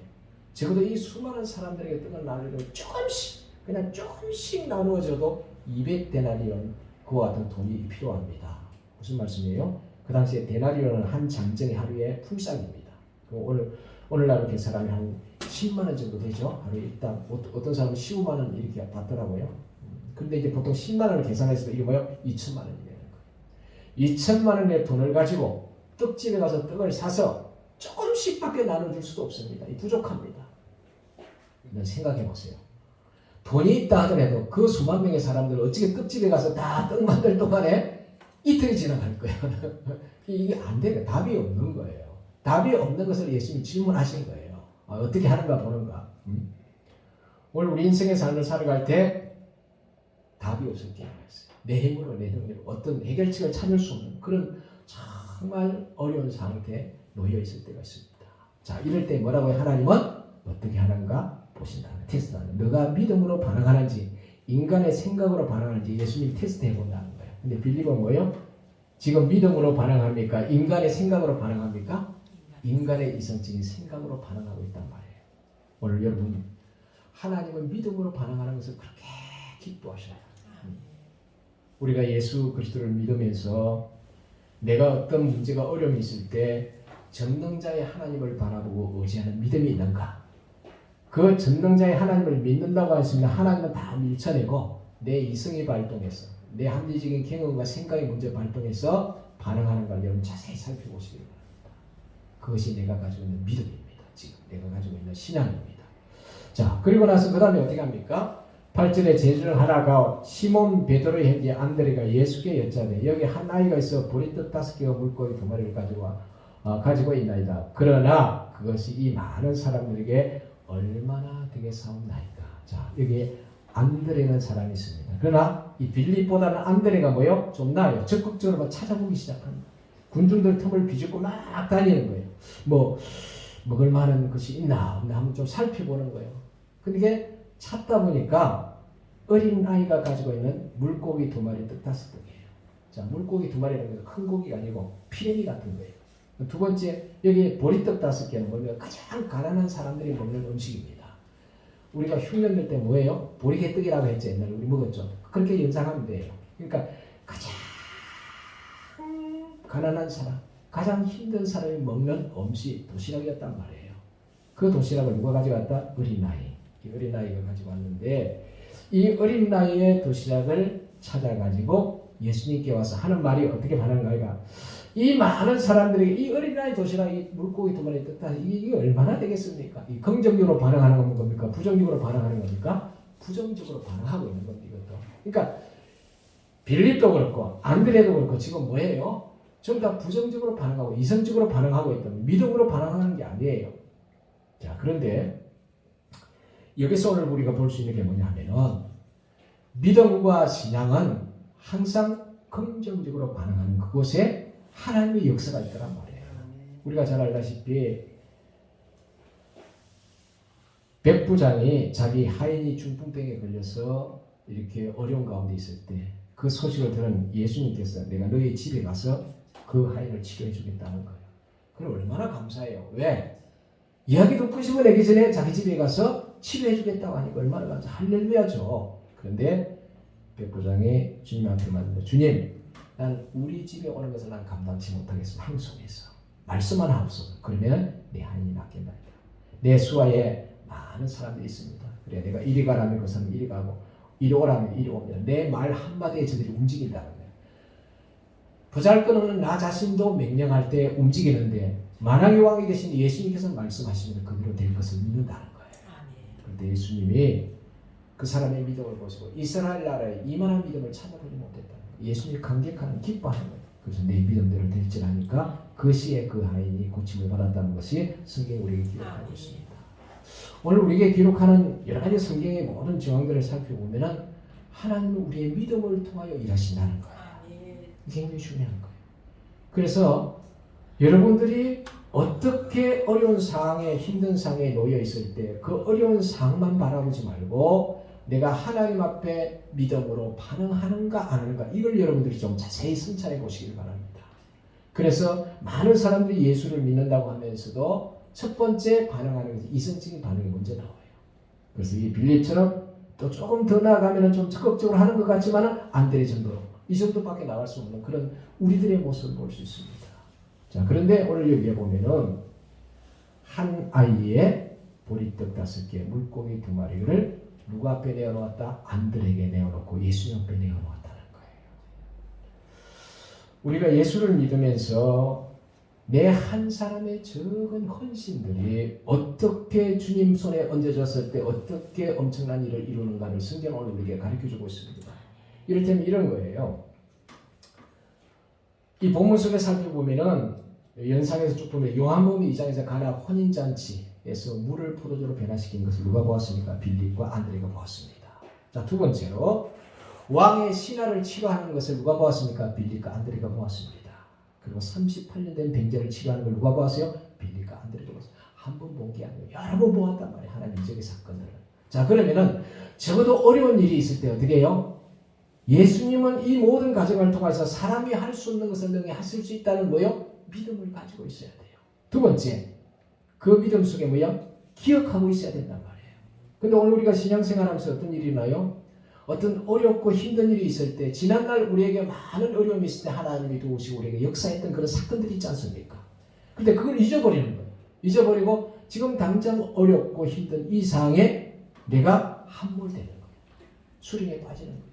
적어도 이 수많은 사람들에게 떡을 나누려고 그냥 조금씩 나누어 줘도 200데나리온, 그와 같은 돈이 필요합니다. 무슨 말씀이에요? 그 당시에 데나리온은 한 장정의 하루의 품삯입니다. 오늘날 계산하면 한 10만 원 정도 되죠. 하루에 일단 어떤 사람은 15만 원 이렇게 받더라고요. 근데 이제 보통 10만 원을 계산했을 때 이게 뭐예요? 2천만 원이 되는 거예요. 2천만 원의 돈을 가지고 떡집에 가서 떡을 사서 조금씩밖에 나눠줄 수도 없습니다. 부족합니다. 생각해 보세요. 돈이 있다 하더라도 그 수만 명의 사람들 어떻게 떡집에 가서 다 떡 만들 동안에 이틀이 지나갈 거예요. 이게 안 돼요. 답이 없는 거예요. 답이 없는 것을 예수님이 질문하신 거예요. 어떻게 하는가 보는가. 오늘 우리 인생의 삶을 살아갈 때 답이 없을 때가 있어요. 내 힘으로 내 능력으로 어떤 해결책을 찾을 수 없는 그런 정말 어려운 상태에 놓여 있을 때가 있습니다. 자, 이럴 때 뭐라고 해요? 하나님은 어떻게 하는가 보신다. 테스트하는. 너가 믿음으로 반응하는지 인간의 생각으로 반응하는지 예수님이 테스트해 본다는 거예요. 근데 빌립은 뭐예요? 지금 믿음으로 반응합니까? 인간의 생각으로 반응합니까? 인간의 이성적인 생각으로 반응하고 있단 말이에요. 오늘 여러분 하나님은 믿음으로 반응하는 것을 그렇게 기뻐하셔요. 우리가 예수 그리스도를 믿으면서 내가 어떤 문제가 어려움이 있을 때 전능자의 하나님을 바라보고 의지하는 믿음이 있는가? 그 전능자의 하나님을 믿는다고 했으면 하나님은 다 밀쳐내고 내 이성이 발동해서 내 합리적인 경험과 생각의 문제 발동해서 반응하는 걸 여러분 자세히 살펴보시기 바랍니다. 그것이 내가 가지고 있는 믿음입니다. 지금 내가 가지고 있는 신앙입니다. 자, 그리고 나서 그 다음에 어떻게 합니까? 8절에 제자중 하나가 시몬 베드로의 형제 안드레가 예수께 여짜되 여기 한 아이가 있어 보리떡 5개와 물고기 2마리를 가지고 있나이다. 그러나 그것이 이 많은 사람들에게 얼마나 되겠사옵나이까. 자, 여기 안드레라는 사람이 있습니다. 그러나 이 빌립보다는 안드레가 뭐요? 좀 나아요. 적극적으로 막 찾아보기 시작합니다. 군중들 틈을 비집고 막 다니는 거예요. 뭐 먹을 만한 것이 있나 없나 한번 좀 살펴보는 거예요. 근데 찾다 보니까 어린 아이가 가지고 있는 물고기 2마리 떡 5개예요. 자, 물고기 2마리라는 건 큰 고기가 아니고 피레미 같은 거예요. 두 번째, 여기 보리떡 5개는 뭐냐면 가장 가난한 사람들이 먹는 음식입니다. 우리가 흉년될 때 뭐예요? 보리개떡이라고 했죠. 옛날에 우리 먹었죠. 그렇게 연상하면 돼요. 그러니까 가장 가난한 사람, 가장 힘든 사람이 먹는 음식, 도시락이었단 말이에요. 그 도시락을 누가 가져갔다? 어린아이. 이 어린아이가 가지고 왔는데 이 어린아이의 도시락을 찾아가지고 예수님께 와서 하는 말이 어떻게 반응할까? 이 많은 사람들에게 이 어린아이 도시락이 물고기 2마리 뜯다 이게 얼마나 되겠습니까? 이 긍정적으로 반응하는 겁니까? 부정적으로 반응하는 겁니까? 부정적으로 반응하고 있는 겁니다. 이것도. 그러니까 빌립도 그렇고 안드레도 그렇고 지금 뭐예요? 전부 다 부정적으로 반응하고 이성적으로 반응하고 있다면 믿음으로 반응하는 게 아니에요. 자, 그런데 여기서 오늘 우리가 볼 수 있는 게 뭐냐면은 믿음과 신앙은 항상 긍정적으로 반응하는 그곳에 하나님의 역사가 있다란 말이에요. 우리가 잘 알다시피 백부장이 자기 하인이 중풍병에 걸려서 이렇게 어려운 가운데 있을 때 그 소식을 들은 예수님께서 내가 너희 집에 가서 그 하인을 치료해 주겠다는 거예요. 그럼 얼마나 감사해요. 왜? 이야기 듣고 싶어내기 전에 자기 집에 가서 치료해 주겠다고 하니까 얼마나 감사. 할렐루야죠. 그런데 백부장이 주님한테 말합니다. 주님, 난 우리 집에 오는 것을 난 감당치 못하겠어. 항송해서 말씀만 하옵소서. 그러면 내 하인이 낫겠나이다. 내 수하에 많은 사람들이 있습니다. 그래 내가 이리 가라면 그 사람이 이리 가고 이리 오라면 이리 옵니다. 내 말 한마디에 저들이 움직인다는 거예요. 보잘것없는 나 자신도 명령할 때 움직이는데 만왕의 왕이 되신 예수님께서 말씀하시면 그대로 될 것을 믿는다는 거예요. 그런데 예수님이 그 사람의 믿음을 보시고 이스라엘 나라에 이만한 믿음을 찾아보지 못했다. 예수님이 감격하는 기뻐하는 거예요. 그래서 내 믿음대로 될지라니까 그 시에 그 하인이 고침을 받았다는 것이 성경에 우리에게 기록하고 있습니다. 오늘 우리에게 기록하는 여러 가지 성경의 모든 정황들을 살펴보면은 하나님은 우리의 믿음을 통하여 일하신다는 거예요. 굉장히 중요한 거예요. 그래서 여러분들이 어떻게 어려운 상황에 힘든 상황에 놓여 있을 때 그 어려운 상황만 바라보지 말고 내가 하나님 앞에 믿음으로 반응하는가 안 하는가 이걸 여러분들이 좀 자세히 성찰해 보시길 바랍니다. 그래서 많은 사람들이 예수를 믿는다고 하면서도 첫 번째 반응하는 것이 이성적인 반응이 먼저 나와요. 그래서 이 빌립처럼 또 조금 더 나아가면 좀 적극적으로 하는 것 같지만 안드레 정도로 이 정도밖에 나갈 수 없는 그런 우리들의 모습을 볼 수 있습니다. 자, 그런데 오늘 여기에 보면은 한 아이의 보리떡 5개, 물고기 2마리를 누구 앞에 내어놓았다? 안드레에게 내어놓고 예수님 앞에 내어놓았다는 거예요. 우리가 예수를 믿으면서 내 한 사람의 적은 헌신들이 어떻게 주님 손에 얹어졌을 때 어떻게 엄청난 일을 이루는가를 성경은 오늘 우리에게 가르쳐주고 있습니다. 이를테면 이런 거예요. 이 본문 속에 살펴보면은 연상에서 쭉 보면 요한복음 2장에서 가나 혼인잔치에서 물을 포도주로 변화시킨 것을 누가 보았습니까? 빌립과 안드레가 보았습니다. 자, 두 번째로 왕의 신하를 치료하는 것을 누가 보았습니까? 빌립과 안드레가 보았습니다. 그리고 38년 된 병자를 치료하는 걸 누가 보았어요? 빌립과 안드레가 보았어요. 한 번 본 게 아니고 여러 번 보았단 말이에요. 하나님 이적의 사건들을. 자, 그러면은 적어도 어려운 일이 있을 때 어떻게 해요? 예수님은 이 모든 과정을 통해서 사람이 할 수 없는 것을 능히 하실 수 있다는 뭐요? 믿음을 가지고 있어야 돼요. 두 번째, 그 믿음 속에 뭐요? 기억하고 있어야 된단 말이에요. 근데 오늘 우리가 신앙생활하면서 어떤 일이 나요? 어떤 어렵고 힘든 일이 있을 때 지난날 우리에게 많은 어려움이 있을 때 하나님이 도우시고 우리에게 역사했던 그런 사건들이 있지 않습니까? 근데 그걸 잊어버리는 거예요. 잊어버리고 지금 당장 어렵고 힘든 이 상황에 내가 함몰되는 거예요. 수렁에 빠지는 거예요.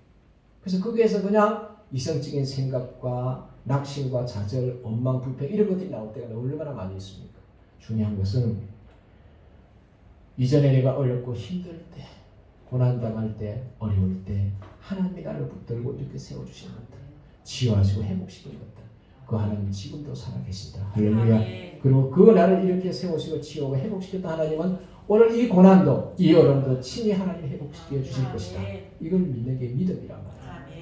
그래서 거기에서 그냥 이성적인 생각과 낙심과 좌절, 원망, 불평 이런 것들이 나올 때가 얼마나 많이 있습니까? 중요한 것은 이전에 내가 어렵고 힘들 때, 고난당할 때, 어려울 때 하나님이 나를 붙들고 이렇게 세워주신 것들, 치유하시고 회복시킨 것들, 그 하나님 지금도 살아계신다. 할렐루야. 그리고 그 나를 이렇게 세우시고 치유하고 회복시켰던 하나님은 오늘 이 고난도, 이 어려움도 친히 하나님 회복시켜 주실 것이다. 이걸 믿는 게 믿음이란 말이에요.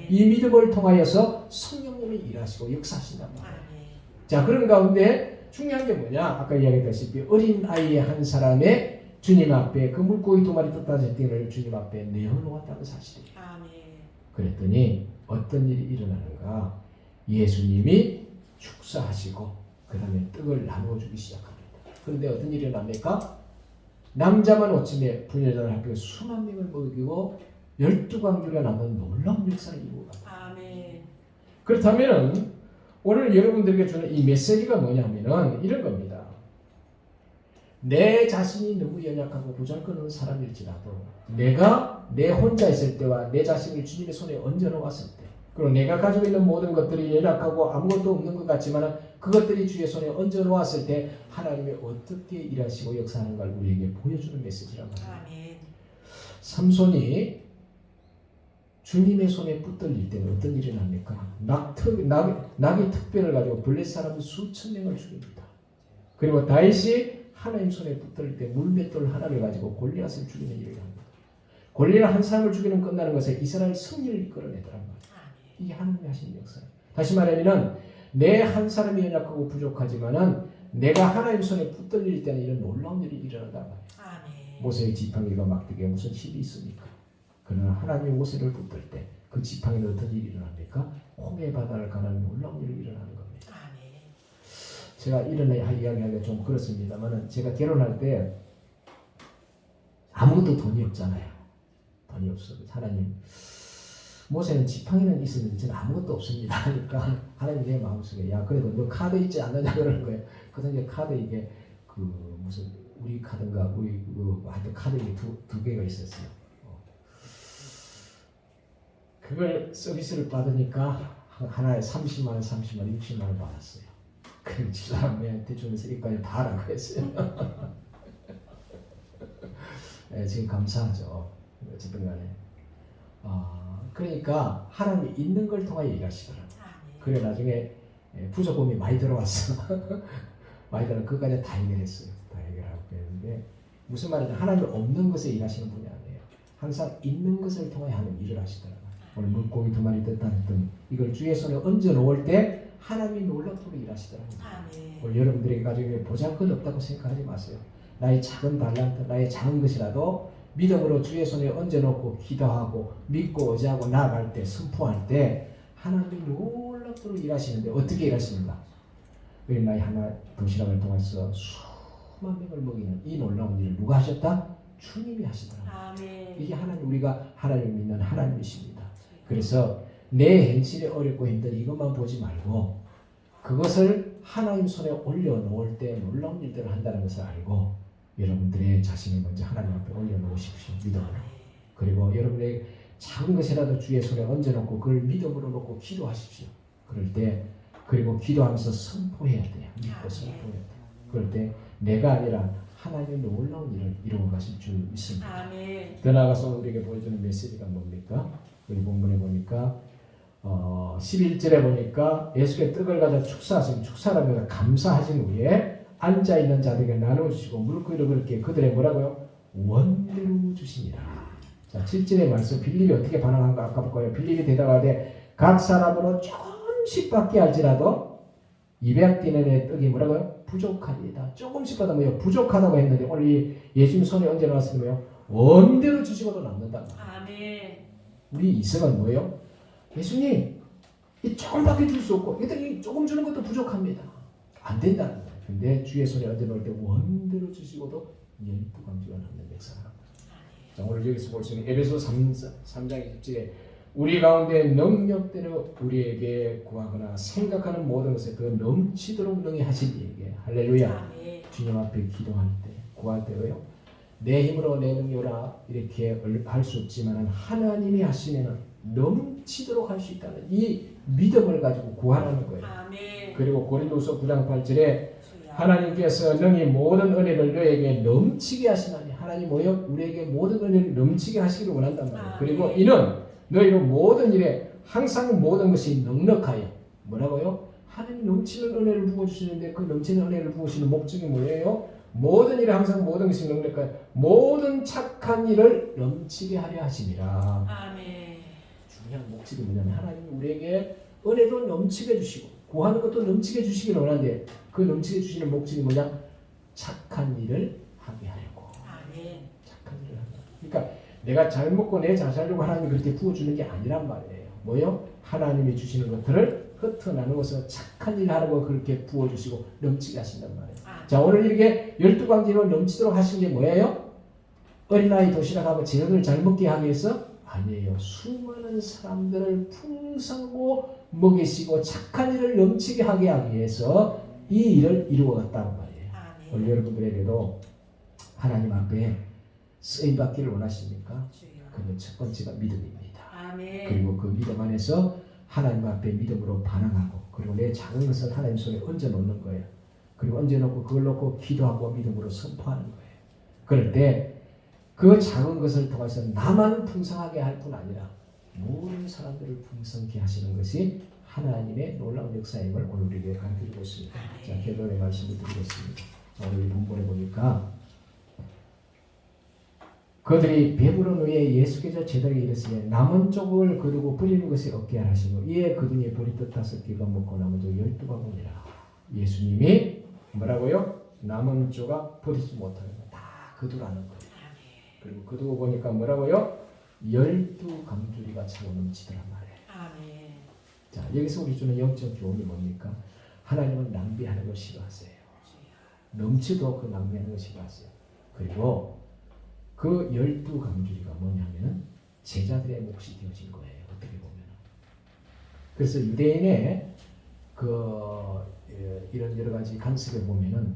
이 믿음을 통하여서 성령님이 일하시고 역사하신단 말이에요. 자, 그런 가운데 중요한 게 뭐냐? 아까 이야기했다시피 어린 아이 한 사람의 주님 앞에 그 물고기 2마리 떴다는 띵을 주님 앞에 내어놓았다는 사실이에요. 그랬더니 어떤 일이 일어나는가? 예수님이 축사하시고 그 다음에 떡을 나누어주기 시작합니다. 그런데 어떤 일이 일어납니까? 남자만 오침에 부녀자를 합해 수만 명을 먹이고 12광주가 남은 놀라운 역사를 이루고 갑니다. 그렇다면 오늘 여러분들에게 주는 이 메시지가 뭐냐면은 이런 겁니다. 내 자신이 너무 연약하고 보잘것없는 사람일지라도 내가 내 혼자 있을 때와 내 자신을 주님의 손에 얹어놓았을 때 그리고 내가 가지고 있는 모든 것들이 연약하고 아무것도 없는 것 같지만 그것들이 주의 손에 얹어놓았을 때 하나님이 어떻게 일하시고 역사하는가를 우리에게 보여주는 메시지란 말이에요. 삼손이 주님의 손에 붙들릴 때는 어떤 일이 납니까? 낙의 특별을 가지고 블레 사람 수천 명을 죽입니다. 그리고 다윗이 하나님 손에 붙들릴 때 물맷돌 하나를 가지고 골리앗을 죽이는 일을 합니다. 골리앗 한 사람을 죽이는 끝나는 것에 이스라엘 승리를 이끌어내더란 말이에요. 이게 하나님이 하시는 역사예요. 다시 말하면 내 한 사람이 연약하고 부족하지만은 내가 하나님 손에 붙들릴 때는 이런 놀라운 일이 일어난단 말이에요. 모세의 지팡이가 막대기에 무슨 힘이 있습니까? 그러나 하나님의 모세를 붙들 때 그 지팡이는 어떤 일이 일어납니까? 홍해 바다를 가는 놀라운 일이 일어나는 겁니다. 제가 이런 이야기하기가 좀 그렇습니다만 제가 결혼할 때 아무것도 돈이 없잖아요. 돈이 없어. 하나님 모세는 지팡이는 있었는데 저는 아무것도 없습니다. 하니까 하나님 내 마음속에 야 그래도 너 카드 있지 않느냐 그러는 거예요. 그래서 이제 카드 이게 그 무슨 우리 카드인가 우리 그 하여튼 카드 이게 두 개가 있었어요. 그걸 서비스를 받으니까 하나에 30만 원, 60만 원 받았어요. 그 집사람한테 주면서 이까지 다 하라고 했어요. 네, 지금 감사하죠. 어쨌든 간에. 그러니까 하나님이 있는 걸 통하여 일하시더라고요. 그래 나중에 부족금이 많이 들어왔어. 많이 들어 그까지 다 해결했어요. 다 해결하고 그랬는데 무슨 말이냐 하나님이 없는 것에 일하시는 분이 아니에요. 항상 있는 것을 통하여 하는 일을 하시더라고요. 오늘 물고기 2마리 떴다 했던 이걸 주의 손에 얹어 놓을 때 하나님이 놀랍도록 일하시더라고요. 오늘 여러분들에게 가지고 보잘것 없다고 생각하지 마세요. 나의 작은 달란트, 나의 작은 것이라도 믿음으로 주의 손에 얹어놓고 기도하고 믿고 의지하고 나아갈 때 선포할 때 하나님이 놀랍도록 일하시는데 어떻게 일하십니까? 우리 나의 하나 도시락을 통해서 수만 명을 먹이는 이 놀라운 일을 누가 하셨다? 주님이 하시더라고요. 이게 하나님 우리가 하나님을 믿는 하나님이십니다. 그래서 내 현실에 어렵고 힘든 이것만 보지 말고 그것을 하나님 손에 올려놓을 때 놀라운 일들을 한다는 것을 알고 여러분들의 자신을 먼저 하나님 앞에 올려놓으십시오. 믿음으로. 그리고 여러분의 작은 것이라도 주의 손에 얹어놓고 그걸 믿음으로 놓고 기도하십시오. 그럴 때 그리고 기도하면서 선포해야 돼요. 믿고 선포해야 돼요. 그럴 때 내가 아니라 하나님의 놀라운 일을 이루어 가실 줄 믿습니다. 아멘. 더 나아가서 우리에게 보여주는 메시지가 뭡니까? 우리 본문에 보니까 11절에 보니까 예수께 떡을 가져 축사하신 축사라면 감사하신 후에 앉아있는 자들에게 나눠주시고 물고기를 그렇게 그들의 뭐라고요? 원대로 주시니라. 자 7절의 말씀 빌립이 어떻게 반응한가 아까 볼까요? 빌립이 대답하되 각 사람으로 조금씩밖에 할지라도 200디나리의 떡이 뭐라고요? 부족하리이다. 조금씩 받아 뭐예요? 부족하다고 했는데 오늘 이 예수님 손에 언제 나왔으면요? 원대로 주시고도 남는다. 아멘. 우리 이성은 뭐예요? 예수님 이 조금밖에 줄 수 없고 이들이 조금 주는 것도 부족합니다. 안 된다는 거예요. 근데 주의 손에 얹어 놓을 때 원대로 주시고도 12강주가 남는 백성이라고. 자 오늘 여기서 볼 수 있는 에베소 3장 20절에 우리 가운데 능력대로 우리에게 구하거나 생각하는 모든 것에 그 넘치도록 능히 하실 이에게 할렐루야. 아멘. 주님 앞에 기도할 때 구할 때요 내 힘으로 내 능력으로 이렇게 할 수 없지만 하나님이 하시면 넘치도록 할 수 있다는 이 믿음을 가지고 구하라는 거예요. 아멘. 그리고 고린도후서 9장 8절에 주여. 하나님께서 능히 모든 은혜를 너에게 넘치게 하시나니 하나님 뭐요? 우리에게 모든 은혜를 넘치게 하시기를 원한단 말이에요. 아멘. 그리고 이는 너희로 모든 일에 항상 모든 것이 넉넉하여 뭐라고요? 하나님 넘치는 은혜를 부어주시는데 그 넘치는 은혜를 부으시는 목적이 뭐예요? 모든 일에 항상 모든 것이 넉넉하여 모든 착한 일을 넘치게 하려 하심이라. 아멘. 중요한 목적이 뭐냐면 하나님이 우리에게 은혜도 넘치게 주시고 구하는 것도 넘치게 주시기를 원하는데 그 넘치게 주시는 목적이 뭐냐? 착한 일을 하게 하려고. 아멘. 착한 일을 하게. 그러니까 내가 잘 먹고 내 잘 살려고 하나님이 그렇게 부어주는 게 아니란 말이에요. 뭐요? 하나님이 주시는 것들을 흩어 나누어서 착한 일을 하라고 그렇게 부어주시고 넘치게 하신단 말이에요. 자 오늘 이렇게 12강지로 넘치도록 하신 게 뭐예요? 어린아이 도시락하고 제육을 잘 먹게 하기 위해서? 아니에요. 수많은 사람들을 풍성하고 먹이시고 착한 일을 넘치게 하게 하기 위해서 이 일을 이루어갔다는 말이에요. 아멘. 오늘 여러분들에게도 하나님 앞에 쓰임받기를 원하십니까? 주여. 그러면 첫 번째가 믿음입니다. 아멘. 그리고 그 믿음 안에서 하나님 앞에 믿음으로 반응하고 그리고 내 작은 것을 하나님 손에 얹어 놓는 거예요. 그리고 얹어 놓고 그걸 놓고 기도하고 믿음으로 선포하는 거예요. 그럴 때 그 작은 것을 통해서 나만 풍성하게 할 뿐 아니라 모든 사람들을 풍성케 하시는 것이 하나님의 놀라운 역사임을 오늘 우리에게 가르쳐주고 있습니다. 자, 결론의 말씀을 드리겠습니다. 오늘 이 본문에 보니까 그들이 배부른 후에 예수께서 제자에게 이르시되 남은 쪽을 거두고 뿌리는 것이 없게 하시고 이에 그중에 보리 떡 5개가 먹고 남은 쪽 12바구니라. 예수님이 뭐라고요? 남은 조각 버리지 못하는 거 다 거두라는 거예요. 그리고 거두고 보니까 뭐라고요? 12강주리가 차고 넘치더란 말이에요. 아멘. 자 여기서 우리 주는 영적 교훈이 뭡니까? 하나님은 낭비하는 걸 싫어하세요. 넘치도 그 낭비하는 걸 싫어하세요. 그리고 그 12강주리가 뭐냐면은 제자들의 몫이 되어진 거예요. 어떻게 보면. 그래서 유대인의 이런 여러 가지 관습에 보면은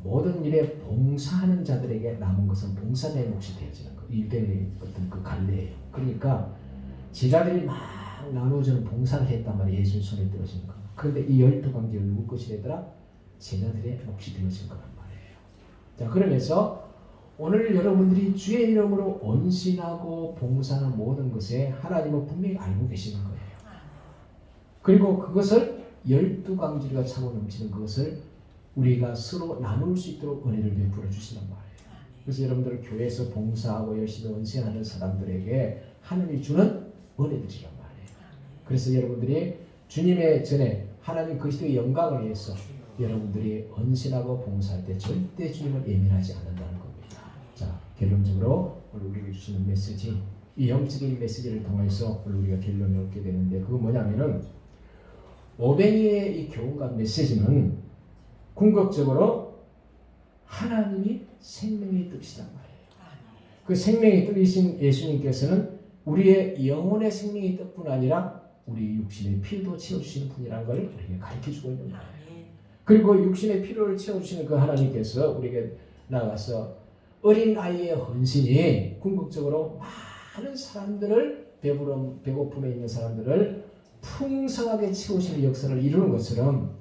모든 일에 봉사하는 자들에게 남은 것은 봉사자의 몫이 되어지는 거. 유대인의 어떤 그 관례예요. 그러니까 제자들이 막 나누어주는 봉사를 했단 말이에요. 예수님 손에 들어지는 거. 그런데 이 12강주리가 누구 것이더라? 제자들의 몫이 되어진 거란 말이에요. 자 그러면서 오늘 여러분들이 주의 이름으로 언신하고 봉사하는 모든 것에 하나님은 분명히 알고 계시는 거예요. 그리고 그것을 12강주리가 차고 넘치는 그것을 우리가 서로 나눌 수 있도록 은혜를 베풀어 주시는 말이에요. 그래서 여러분들 교회에서 봉사하고 열심히 언신하는 사람들에게 하나님이 주는 은혜들이란 말이에요. 그래서 여러분들이 주님의 전에 하나님 그리스도의 영광을 위해서 여러분들이 언신하고 봉사할 때 절대 주님을 예민하지 않는다는 겁니다. 자, 결론적으로 오늘 우리에게 주시는 메시지, 이 영적인 메시지를 통해서 오늘 우리가 결론을 얻게 되는데 그건 뭐냐면은 오병이의 이 교훈과 메시지는 궁극적으로 하나님이 생명의 뜻이란 말이에요. 그 생명의 뜻이신 예수님께서는 우리의 영혼의 생명의 뜻뿐 아니라 우리 육신의 피도 채워주시는 분이라는 걸 우리에게 가르쳐주고 있는 거예요. 그리고 육신의 피로를 채워주시는 그 하나님께서 우리에게 나가서 어린 아이의 헌신이 궁극적으로 많은 사람들을 배고픔에 있는 사람들을 풍성하게 채우시는 역사를 이루는 것처럼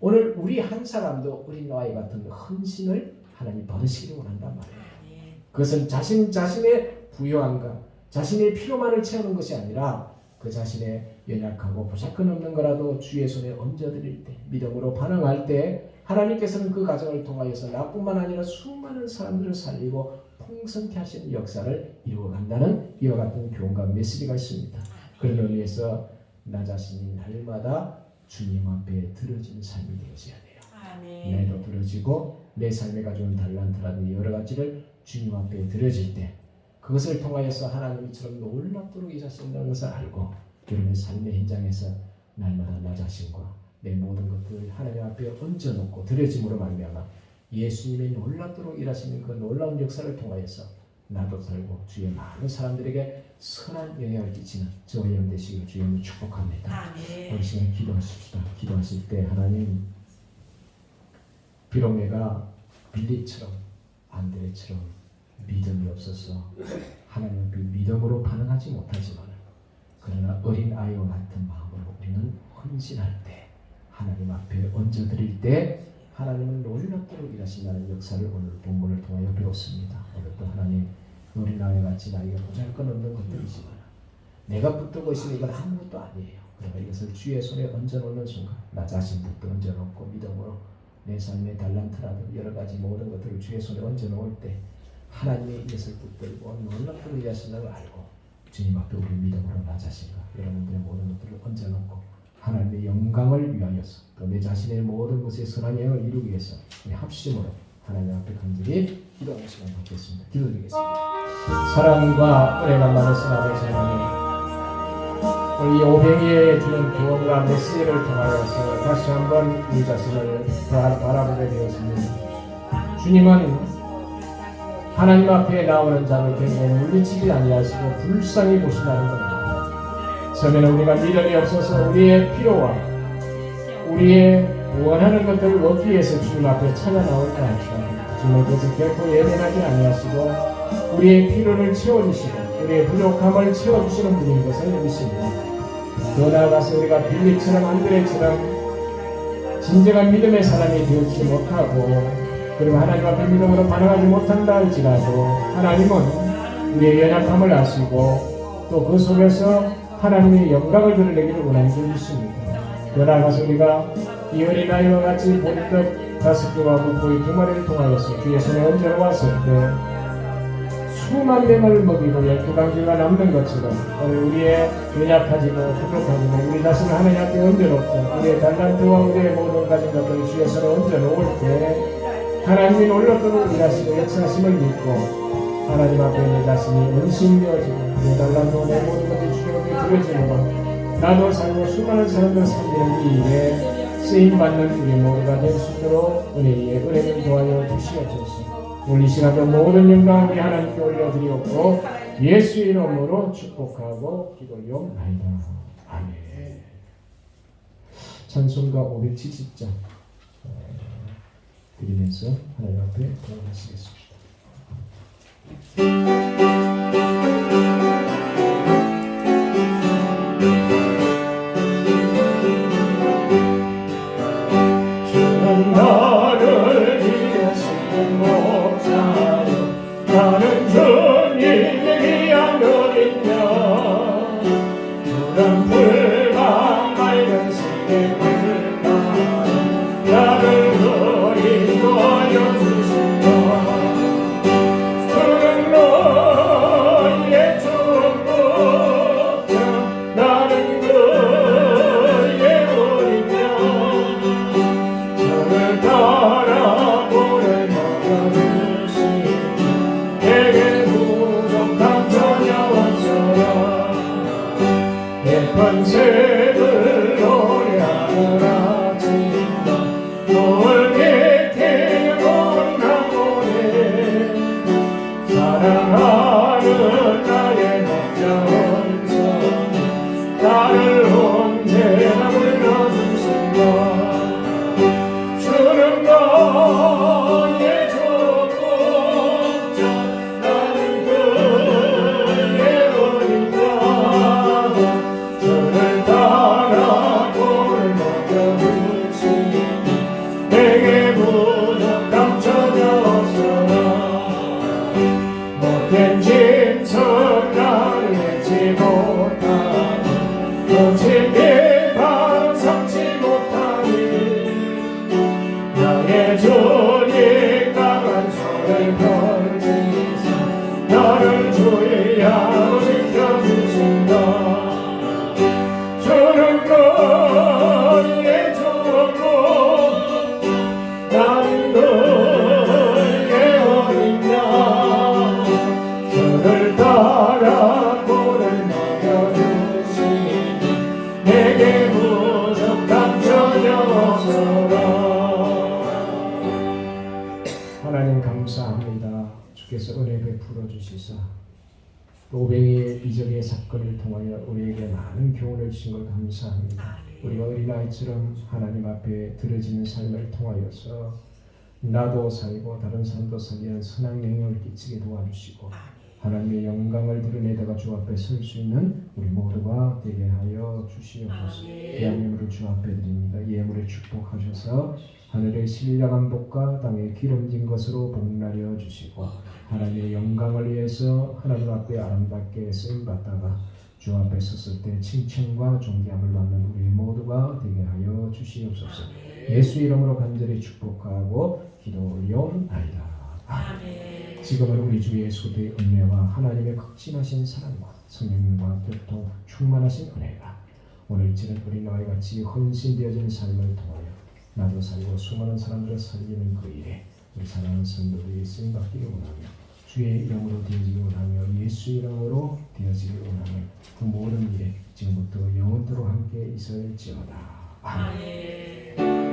오늘 우리 한 사람도 어린 아이 같은 헌신을 하나님 받으시기를 원한단 말이에요. 아멘. 그것은 자신의 부요함과 자신의 필요만을 채우는 것이 아니라 그 자신의 연약하고 보잘것없는 거라도 주의 손에 얹어드릴 때, 믿음으로 반응할 때 하나님께서는 그 가정을 통하여서 나뿐만 아니라 수많은 사람들을 살리고 풍성케 하시는 역사를 이루어간다는 이와 같은 교훈과 메시지가 있습니다. 그런 의미에서 나 자신이 날마다 주님 앞에 들어지는 삶이 되어져야 돼요. 아멘. 내도 들어지고 내 삶에 가져온 달란트라든지 여러 가지를 주님 앞에 들어질 때 그것을 통하여서 하나님처럼 놀랍도록 일하신다는 것을 알고 여러분의 삶의 현장에서 날마다 나 자신과 내 모든 것들을 하나님 앞에 얹어놓고 들여짐으로 말미암아 예수님의 놀랍도록 일하시는 그 놀라운 역사를 통하여서 나도 살고 주의 많은 사람들에게 선한 영향을 끼치는 저와 여러분 되시기를 주님을 축복합니다. 아멘. 우리 시간 기도하십시다. 기도하실 때 하나님 비록 내가 빌립처럼 안드레처럼 믿음이 없어서 하나님 앞에 믿음으로 반응하지 못하지만 그러나 어린 아이와 같은 마음으로 우리는 헌신할 때 하나님 앞에 얹어드릴 때 하나님은 놀랍도록 일하신다는 역사를 오늘 본문을 통하여 배웠습니다. 오늘도 하나님 어린 아이 같이 나이가 보잘것없는 것들이지만 내가 붙들고 있으면 이건 아무것도 아니에요. 그러나 이것을 주의 손에 얹어놓는 순간 나 자신부터 얹어놓고 믿음으로 내 삶의 달란트라든 여러 가지 모든 것들을 주의 손에 얹어놓을 때 하나님의 이것을 붙들고 놀랍도록 일하신다는 걸 알고 주님 앞에 우리 믿음으로 나 자신과 여러분들의 모든 것들을 얹어놓고 하나님의 영광을 위하여서 또 내 자신의 모든 것에 선한 영을 이루기 위해서 우리 합심으로 하나님 앞에 간절히 기도하는 시간 갖겠습니다. 기도드리겠습니다. 사랑과 은혜가 많으신 아버지 하나님, 우리 오병이의 주는 구원과 메시지를 통하여서 다시 한번 우리 자신을 바라보게 되었습니다. 주님은 하나님 앞에 나오는 자를 결국 물리치지 아니하시고 불쌍히 보신다는 겁니다. 처음에는 우리가 믿음이 없어서 우리의 필요와 우리의 원하는 것들을 얻기 위해서 주님 앞에 찾아 나올까 할지라도 주님은 그것을 결코 예민하지 아니하시고 우리의 필요를 채워주시고 우리의 부족함을 채워주시는 분인 것을 믿습니다. 더 나아가서 우리가 빌립처럼 안드레처럼 진정한 믿음의 사람이 되어주지 못하고 그리고 하나님 앞에 믿음으로 반응하지 못한다 할지라도 하나님은 우리의 연약함을 아시고 또 그 속에서 하나님의 영광을 드러내기를 원하는 줄 믿습니다. 더 나아가서 우리가 이 어린아이와 같이 본떡 5개와 물고기 2마리를 통하여서 주의 손에 얹어놓았을 때 수만 명을 먹이고 12강지가 남는 것처럼 오늘 우리의 연약하지도 부족하지도 우리 자신을 하나님 앞에 얹어놓고 우리의 달란트와 우리의 모든 가진 것들을 주의 손에 얹어놓을 때 하나님이 놀랍도록 일하시고 역사하심을 믿고 하나님 앞에 내 자신이 은신되어지고 내 달란트와 내 모든 것들이 주님 앞에 드려지는 나도 살고 수많은 사람들 살리는 이 일에 쓰임받는 우리 모두가 될 수 있도록 은혜의 은혜를 도하여 주시옵소서. 오늘 이 시간도 모든 영광을 우리 하나님께 올려드리옵고 예수의 이름으로 축복하고 기도하옵나이다. 아멘. 찬송가 570장 드리면서 하나님 앞에 돌아가시겠습니다. 나를 위하시는 목자여 나는 주님의 귀한 어린 양 푸른 풀과 맑은 새의 물가에 나를 인도하여 주신다 푸른 풀어주시사 로뱅이의 이적의 사건을 통하여 우리에게 많은 교훈을 주신 걸 감사합니다. 우리가 어린아이처럼 하나님 앞에 들어지는 삶을 통하여서 나도 살고 다른 사람도 살리는 선한 영향을 끼치게 도와주시고 하나님의 영광을 드러내다가 주 앞에 설 수 있는 우리 모두가 되게 하여 주시옵소서. 이 예물을 주 앞에 드립니다. 이 예물을 축복하셔서 하늘의 신령한 복과 땅의 기름진 것으로 복나려 주시고 하나님의 영광을 위해서 하나님 앞에 아름답게 쓰임받다가 주 앞에 섰을 때 칭찬과 존귀함을 받는 우리 모두가 되게 하여 주시옵소서. 예수 이름으로 간절히 축복하고 기도 올려옵나이다. 아멘. 지금은 우리 주 예수 그리스도의 은혜와 하나님의 극진하신 사랑과 성령님과 교통 충만하신 은혜가 오늘처럼 우리 너희 같이 헌신되어진 삶을 통하여 나도 살고 수많은 사람들을 살리는 그 일에 우리 사랑하는 성도들이 쓰임받기를 원하며 주의 이름으로 되어지기 원하며 예수 이름으로 되어지기 원하며 그 모든 일에 지금부터 영원토록 함께 있을지어다. 아멘.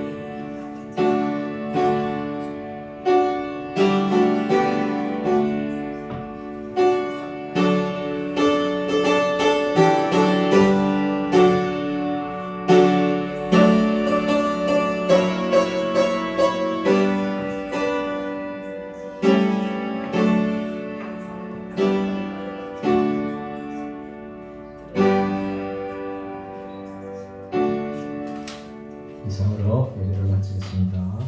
이상으로 예배를 마치겠습니다.